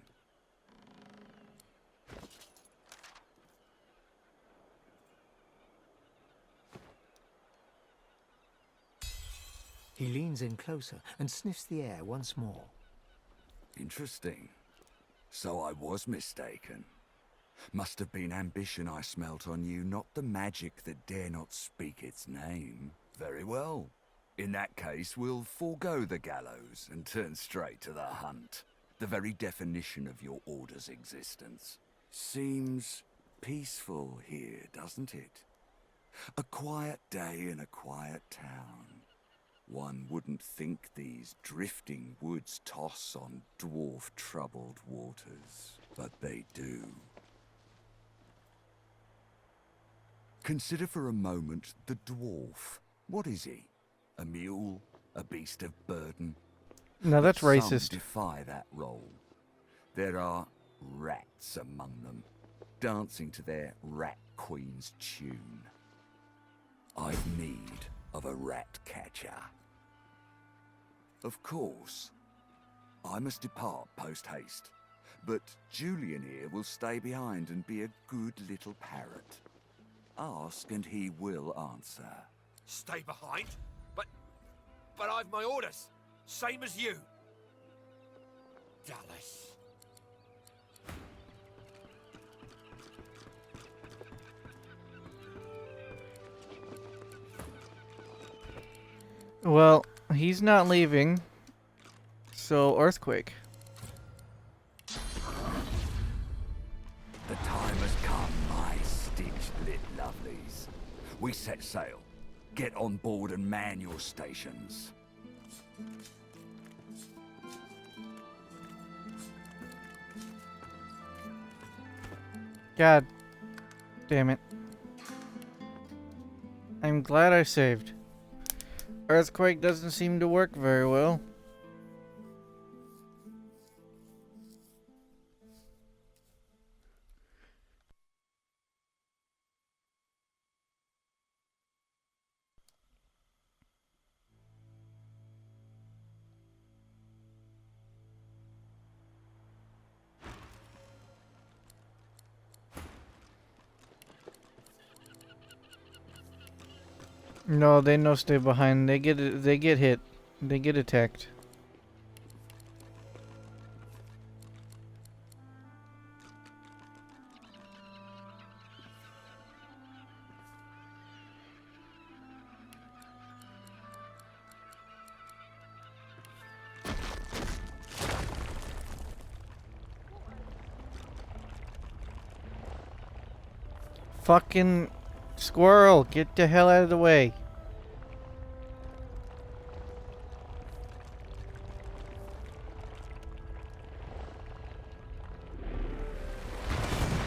He leans in closer and sniffs the air once more. Interesting. So I was mistaken. Must have been ambition I smelt on you, not the magic that dare not speak its name. Very well. In that case, we'll forego the gallows and turn straight to the hunt. The very definition of your order's existence. Seems peaceful here, doesn't it? A quiet day in a quiet town. One wouldn't think these drifting woods toss on dwarf-troubled waters, but they do. Consider for a moment the dwarf. What is he? A mule? A beast of burden? No, that's Some racist. defy that role. There are rats among them, dancing to their rat queen's tune. I've need of a rat catcher. Of course, I must depart post-haste, but Julian here will stay behind and be a good little parrot. Ask and he will answer. Stay behind? But I've my orders, same as you. Dallas. Well, he's not leaving. So, earthquake. The time has come, my stitched-lit lovelies. We set sail. Get on board and man your stations. God damn it. I'm glad I saved. Earthquake doesn't seem to work very well. No, they no stay behind. They get hit. They get attacked. Fucking squirrel, get the hell out of the way.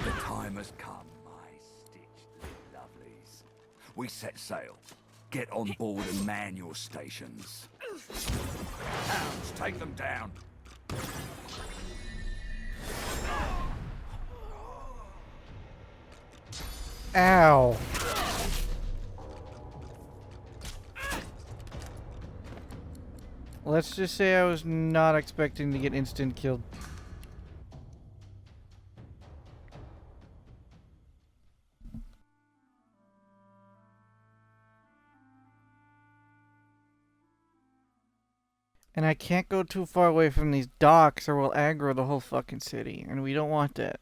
The time has come, my stitched lovelies. We set sail. Get on board and man your stations. Hounds, take them down. Ow. Let's just say I was not expecting to get instant killed. And I can't go too far away from these docks or we'll aggro the whole fucking city. And we don't want that.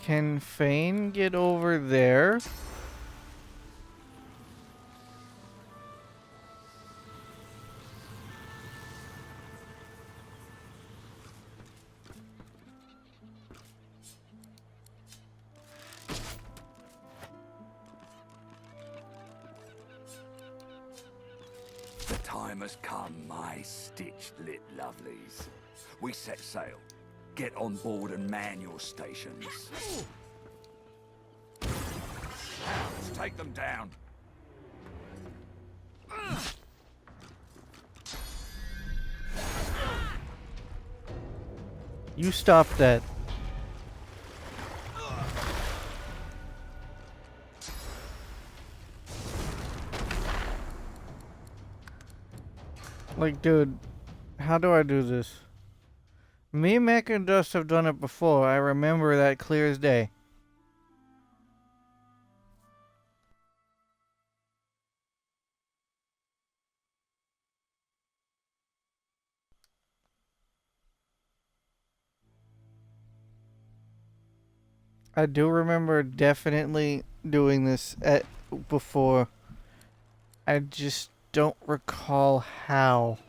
Can Fane get over there? The time has come, my stitched lit lovelies. We set sail. Get on board and man your stations. Hounds, take them down. You stop that. Like, dude, how do I do this? Me, Mac, and Dust have done it before. I remember that clear as day. I do remember definitely doing this before. I just don't recall how.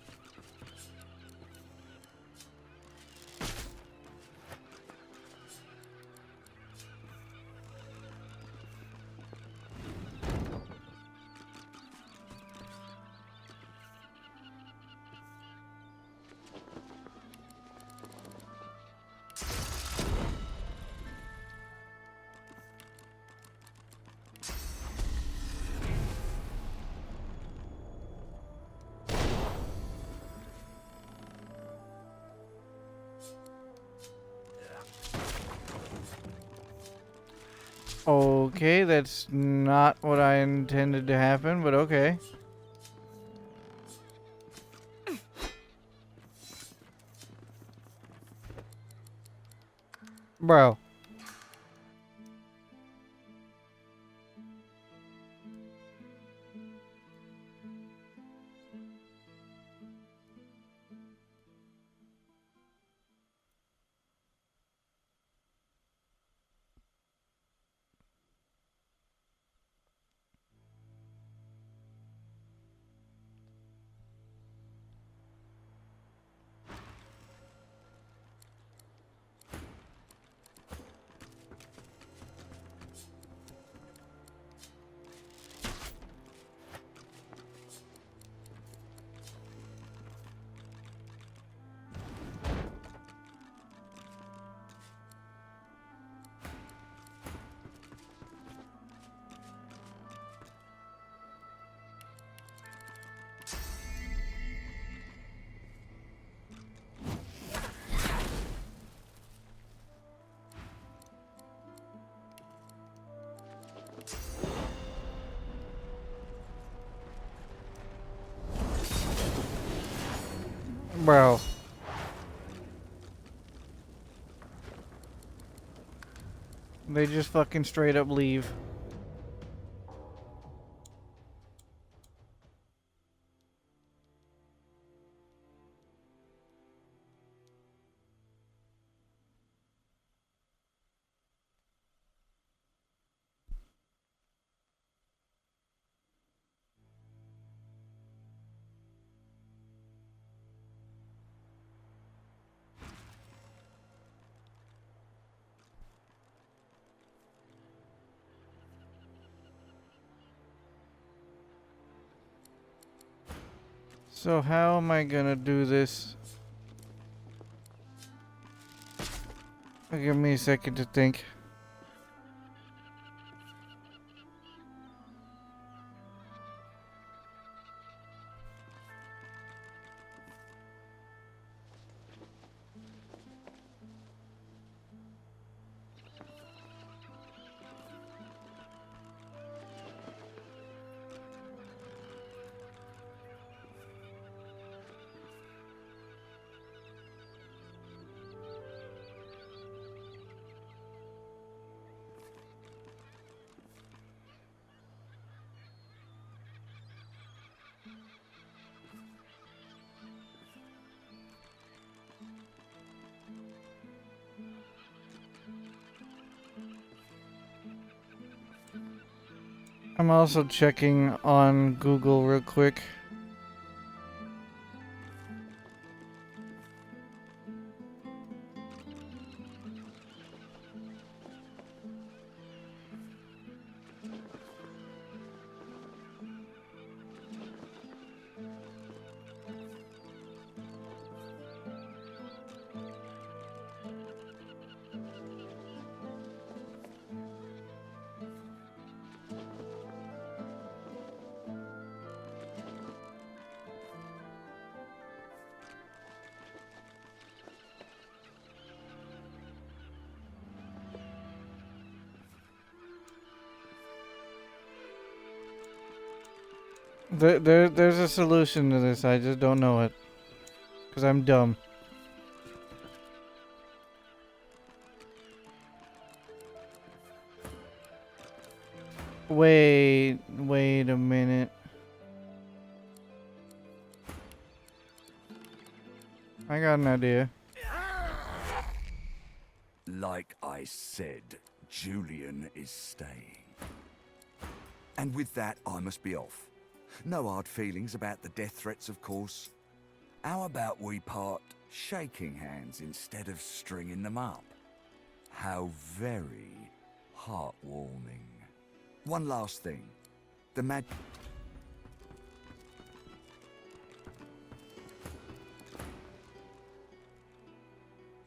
Okay, that's not what I intended to happen, but okay. Bro. Bro. They just fucking straight up leave. So how am I gonna do this? Give me a second to think. I'm also checking on Google real quick. There's a solution to this, I just don't know it. Because I'm dumb. Wait a minute. I got an idea. Like I said, Julian is staying. And with that, I must be off. No hard feelings about the death threats, of course. How about we part shaking hands instead of stringing them up? How very heartwarming. One last thing. The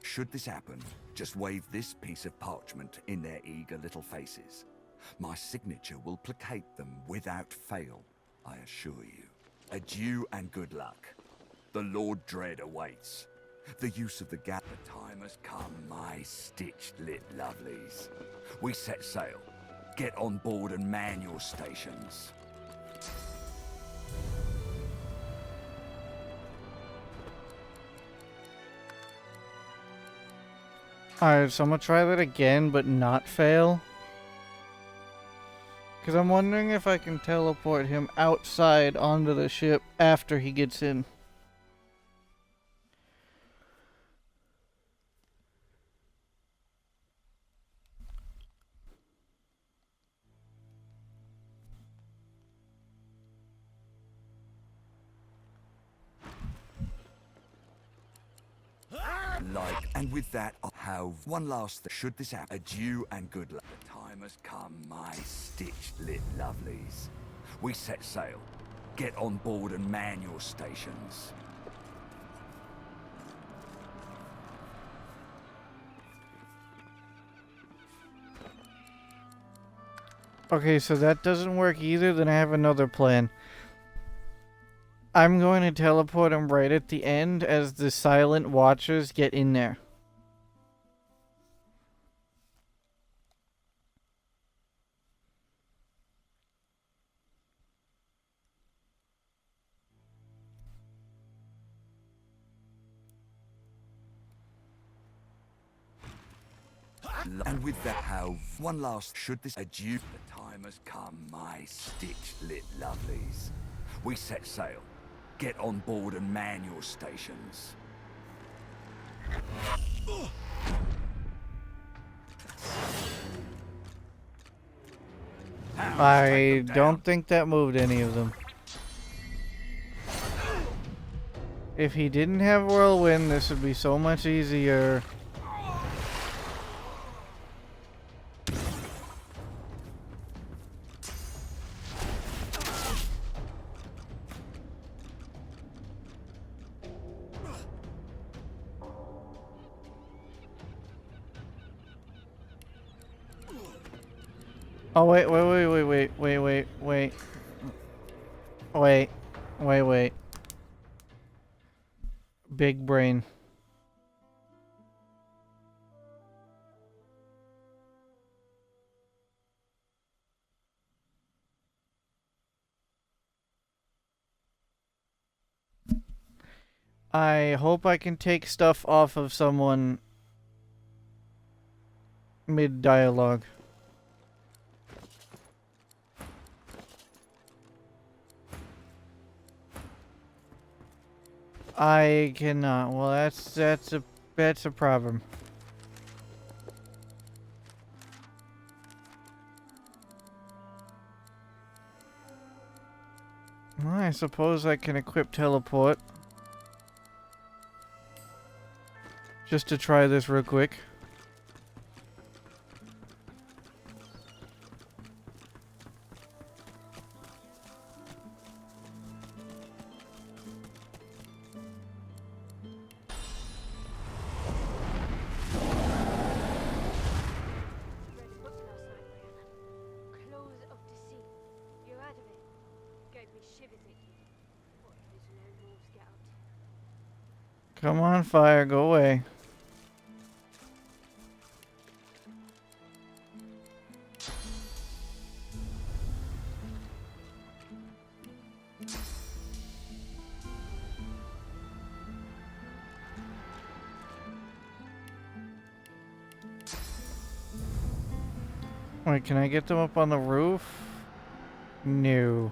Should this happen, just wave this piece of parchment in their eager little faces. My signature will placate them without fail, I assure you. Adieu and good luck. The Lord Dread awaits. The use of the gap. The time has come, my stitched-lit lovelies. We set sail. Get on board and man your stations. Alright, so I'm gonna try that again, but not fail. Because I'm wondering if I can teleport him outside onto the ship after he gets in. And with that, I'll have one last thing. Should this happen, adieu and good luck. The time has come, my stitched-lit lovelies. We set sail. Get on board and man your stations. Okay, so that doesn't work either, then I have another plan. I'm going to teleport him right at the end as the silent watchers get in there. And with that, how one last should this adieu. The time has come, my stitch-lit lovelies. We set sail. Get on board and man your stations. I don't think that moved any of them. If he didn't have Whirlwind, this would be so much easier. Oh, wait. Big brain. I hope I can take stuff off of someone mid-dialogue. I cannot. Well, that's a problem. Well, I suppose I can equip teleport. Just to try this real quick. Come on, fire, go away. Wait, can I get them up on the roof? No.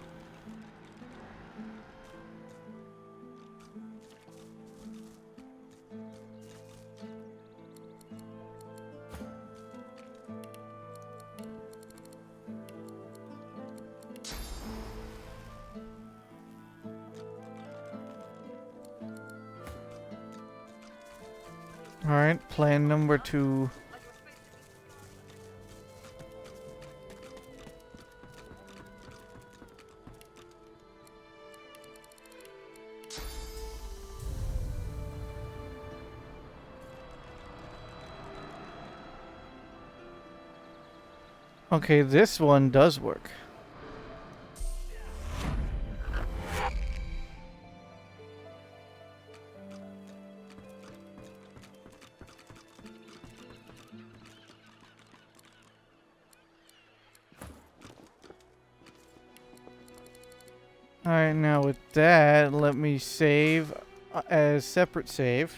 Alright, plan number 2. Okay, this one does work. Alright, now with that, let me save as separate save.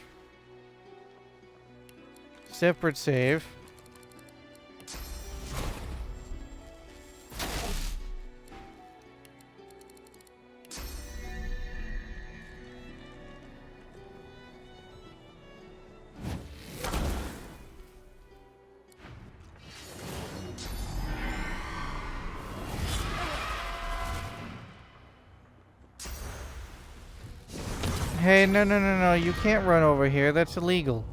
Separate save. Hey, no, you can't run over here. That's illegal.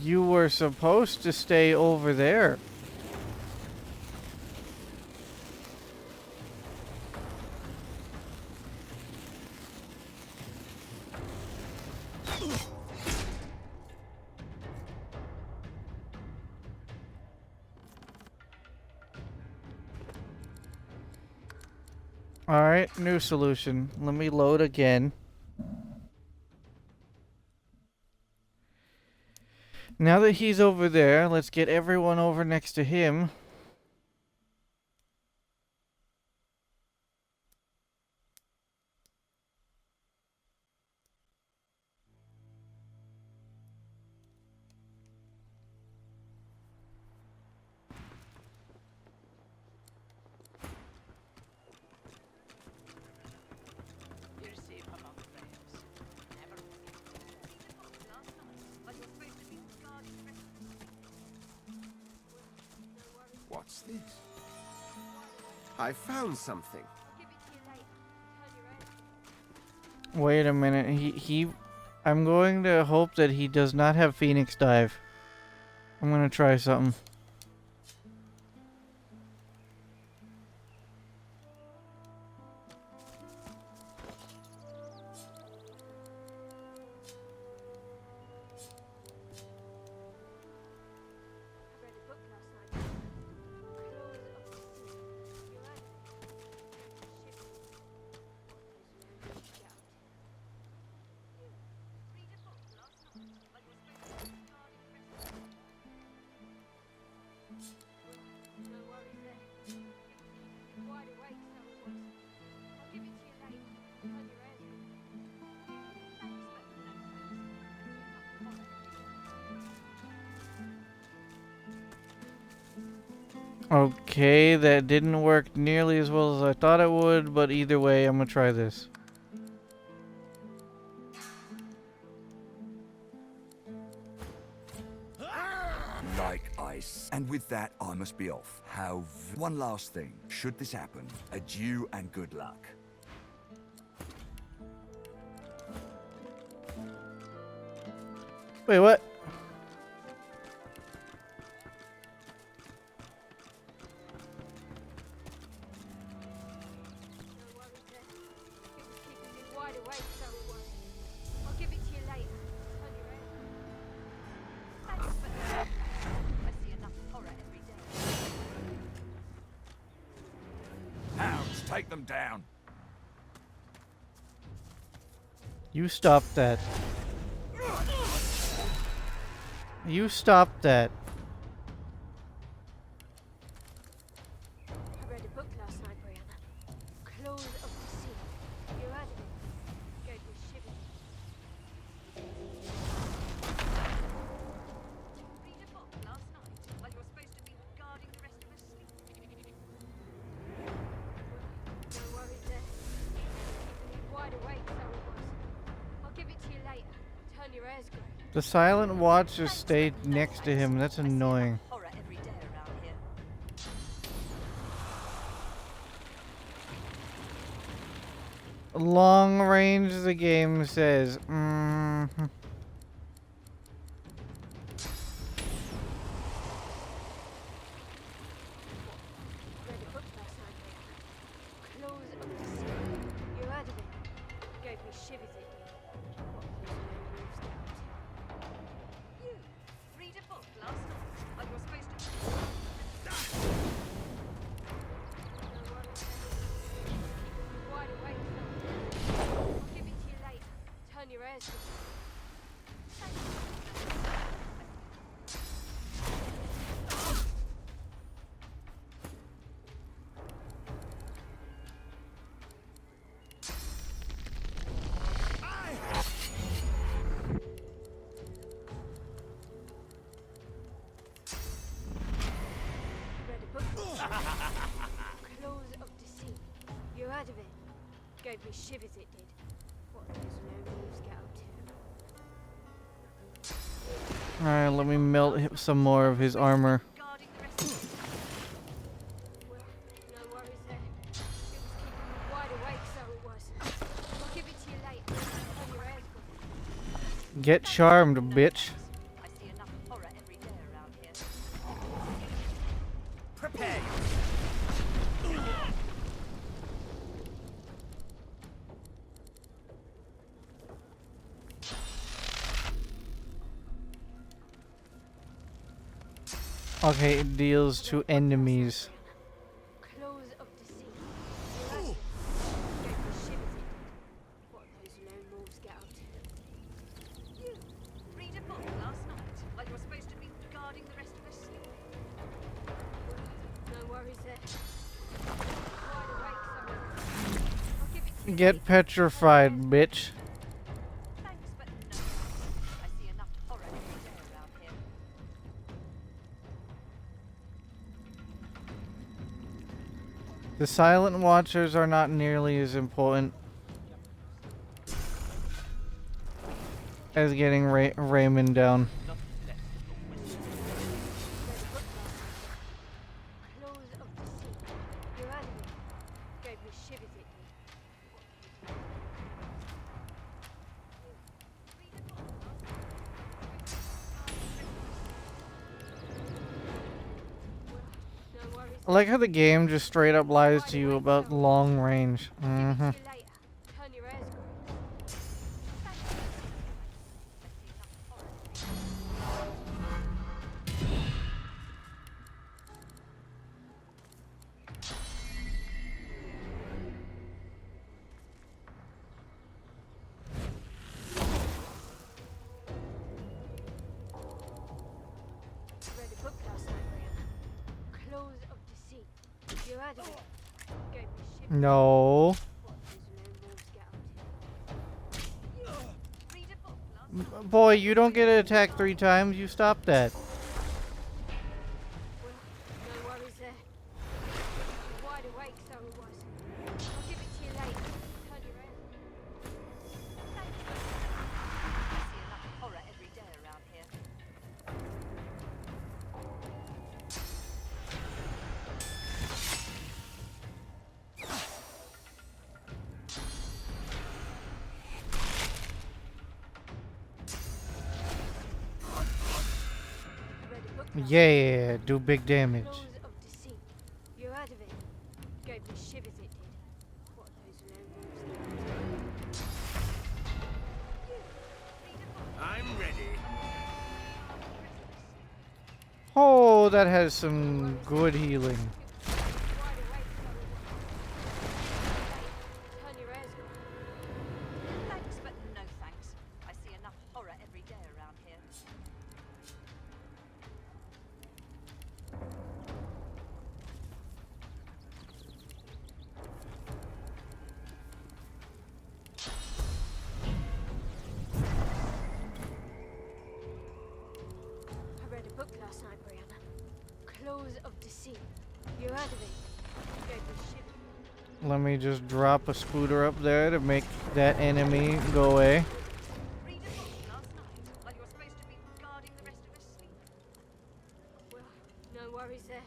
You were supposed to stay over there. Alright, new solution. Let me load again. Now that he's over there, let's get everyone over next to him. What's this? I found something. Wait a minute. I'm going to hope that he does not have Phoenix Dive. I'm going to try something. Okay, that didn't work nearly as well as I thought it would, but either way, I'm gonna try this. Like ice. And with that, I must be off. One last thing. Should this happen, adieu and good luck. Wait, what? Hounds, take them down. You stop that. You stop that. I read a book last night, Brianna. Claws of the Sea. You heard of it? Gave me shivers. Read a book last night while you were supposed to be guarding the rest of us sleep. No worries there. Keeping me wide awake, so it was. I'll give it to you later. Turn your ears grey. The silent watch just stayed next to him. That's annoying. Horror every day around here. Long range, the game says. Read a book last night, Brianna. Claws of the Sea. You heard of it? Gave me shivers, it did. What those low wolves get up to. You read a book last night while you were supposed to be. No worries there. Keeping me wide awake, so I'll give it to you later. Turn your ears grey. Read a book. Claws of Deceit. You heard of it? Gave me shivers, it did. What those low wolves get up to. Alright, let me melt some more of his armor. Well, no worries there. It was keeping me wide awake, so it was. I'll give it to you later. Turn your ears grey. Get charmed, bitch. I see enough horror every day around here. Prepare. Okay, it deals to enemies. Claws of Deceit. You heard of it? Gave me shivers, it did. What those lone wolves get up to. You read a book last night while you were supposed Get petrified, bitch. The silent watchers are not nearly as important as getting Raymond down. I like how the game just straight up lies to you about long range. Mm-hmm. No. Boy, you don't get to attack 3 times. You stop that. Yeah, do big damage. I'm ready. Oh, that has some good healing. Thanks, but no thanks. I see enough horror every day around here. I read a book last night, Brianna. Claws of Deceit. You heard of it? Gave me shivers. Let me just drop a scooter up there to make that enemy go away. Well, no worries there.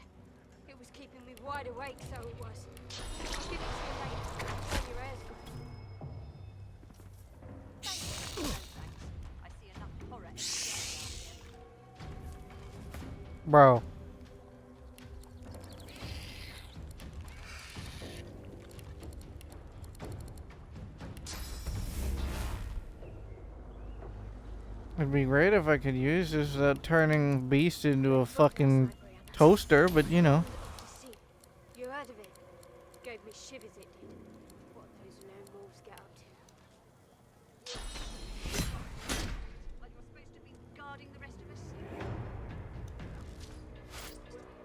It was keeping me wide awake, so it was. I'll give it to you later. When your hair's gone. Thanks, no thanks. I see enough horror every day around here. Bro. It'd be great if I could use this without turning Beast into a fucking toaster, but you know. You heard of it? Gave me shivers, it did. What those lone wolves get up to. Like you're supposed to be guarding the rest of us.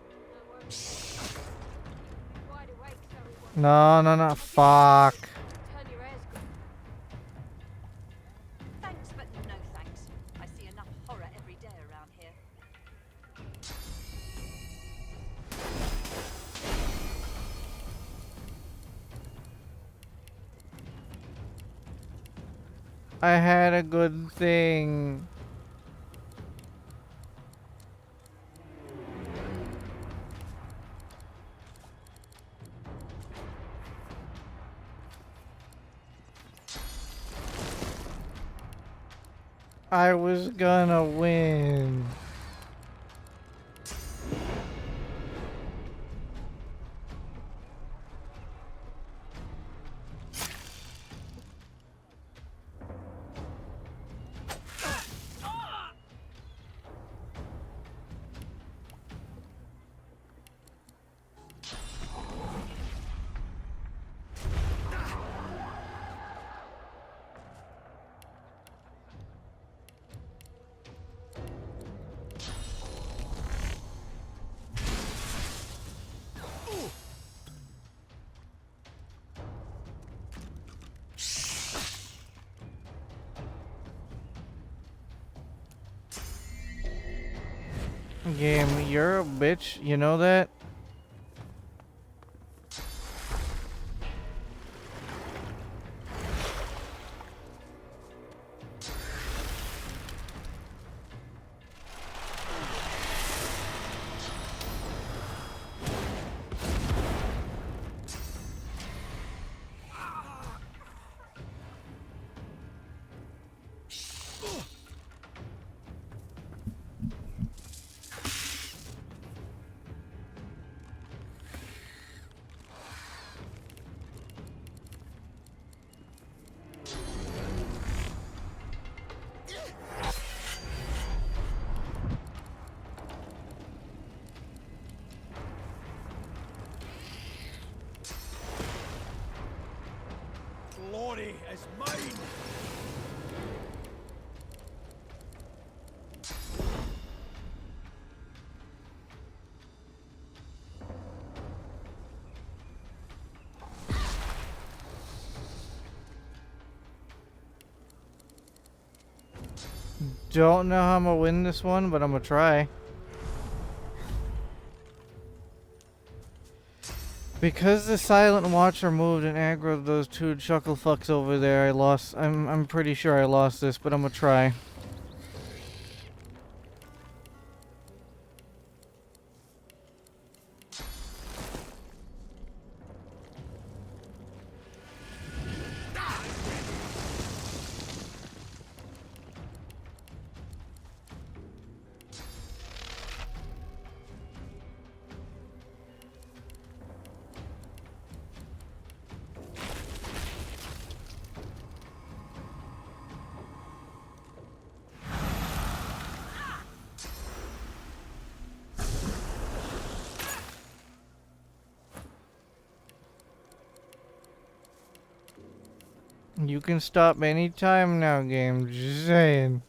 No worries. Wide awake, so it was. No, fuck. Turn your hair's gone. Thanks, but no thanks. I see enough horror every day around here. I had a good thing. I was gonna win. Game, you're a bitch, you know that? Glory is mine! Don't know how I'm gonna win this one, but I'm gonna try. Because the Silent Watcher moved and aggroed those two chuckle fucks over there, I lost. I'm pretty sure I lost this, but I'm gonna try. You can stop anytime now, game. Just saying.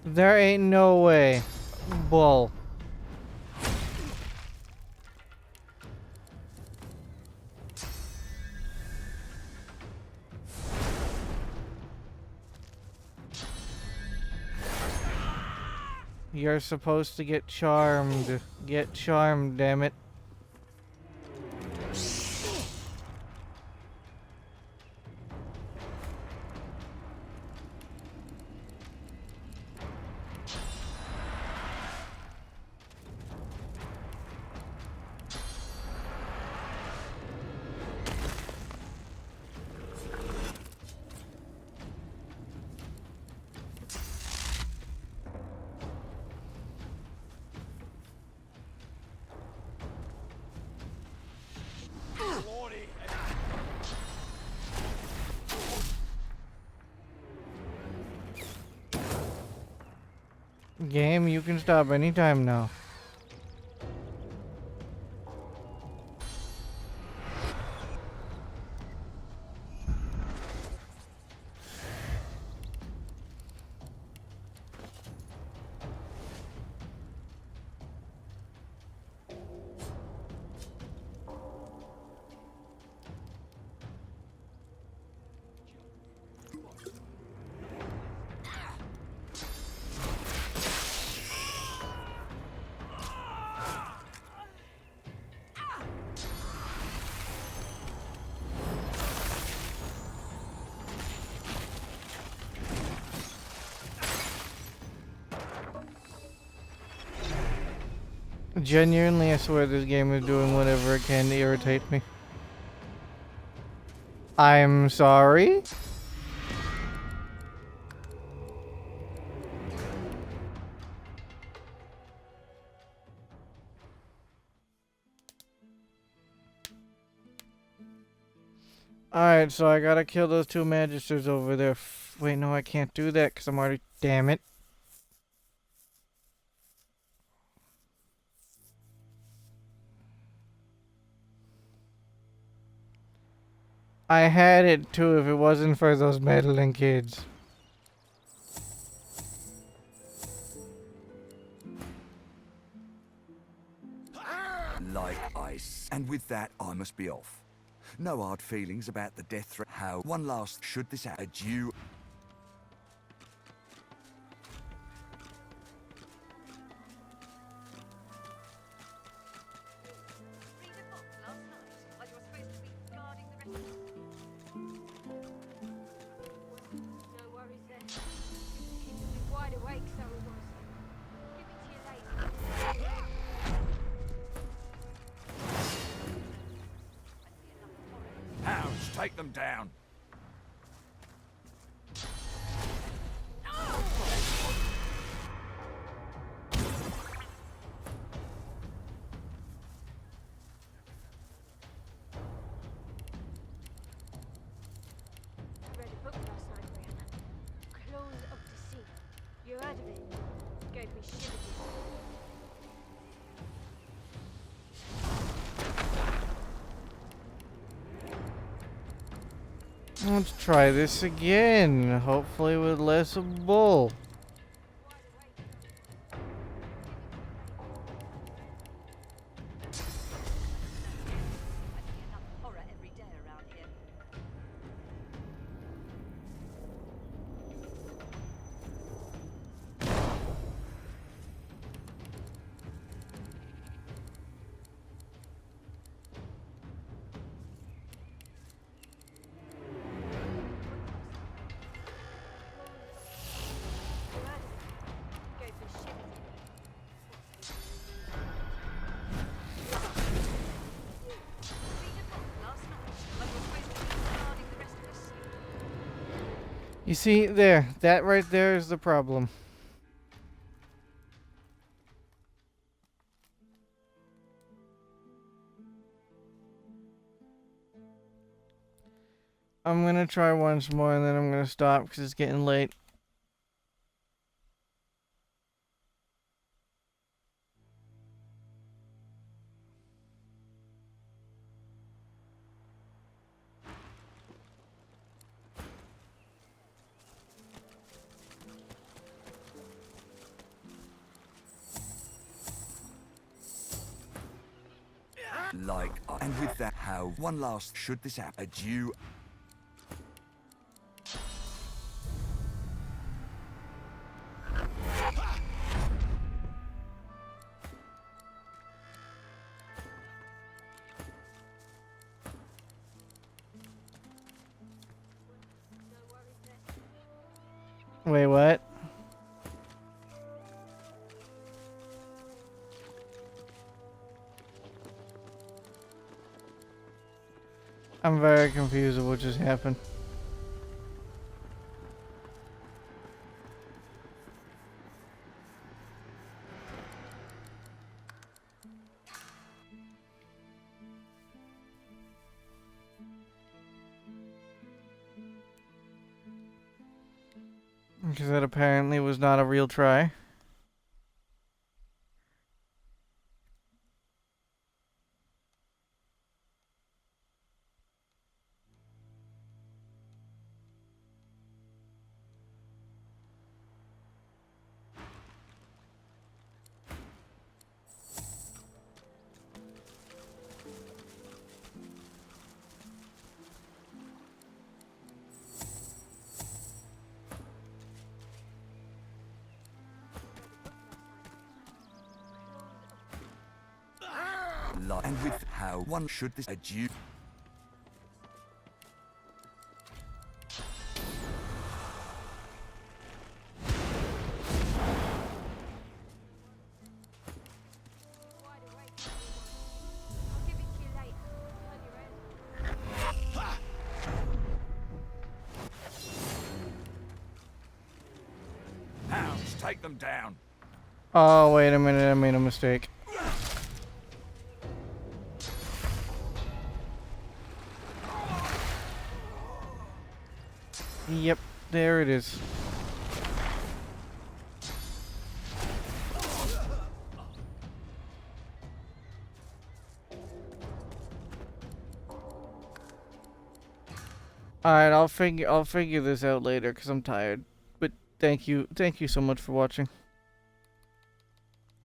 There ain't no way. Bull. You're supposed to get charmed. Get charmed, damn it. Game, you can stop anytime now. Genuinely, I swear this game is doing whatever it can to irritate me. I'm sorry? Alright, so I gotta kill those two magisters over there. Wait, no, I can't do that because I'm already... Damn it. I had it too if it wasn't for those meddling kids. And with that, I must be off. No hard feelings about the death threat. How one last should this adieu. No worries then. Keeping me wide awake, so it was. Give it to you later. Hounds, take them down. I read a book last night, Brianna. Clones of Deceit. You heard of it? It gave me shivers. Let's try this again. Hopefully with less of bull. Horror every day around here. Gave me shivers. You see, there. That right there is the problem. I'm gonna try once more and then I'm gonna stop because it's getting late. Like, and with that, how one last should this happen? Adieu. Wait, what? I'm very confused with what just happened. Because that apparently was not a real try. Like, and with how one should this adieu. Hounds, take them down. Oh, wait a minute, I made a mistake. Yep, there it is. Alright, I'll figure this out later because I'm tired. But thank you so much for watching.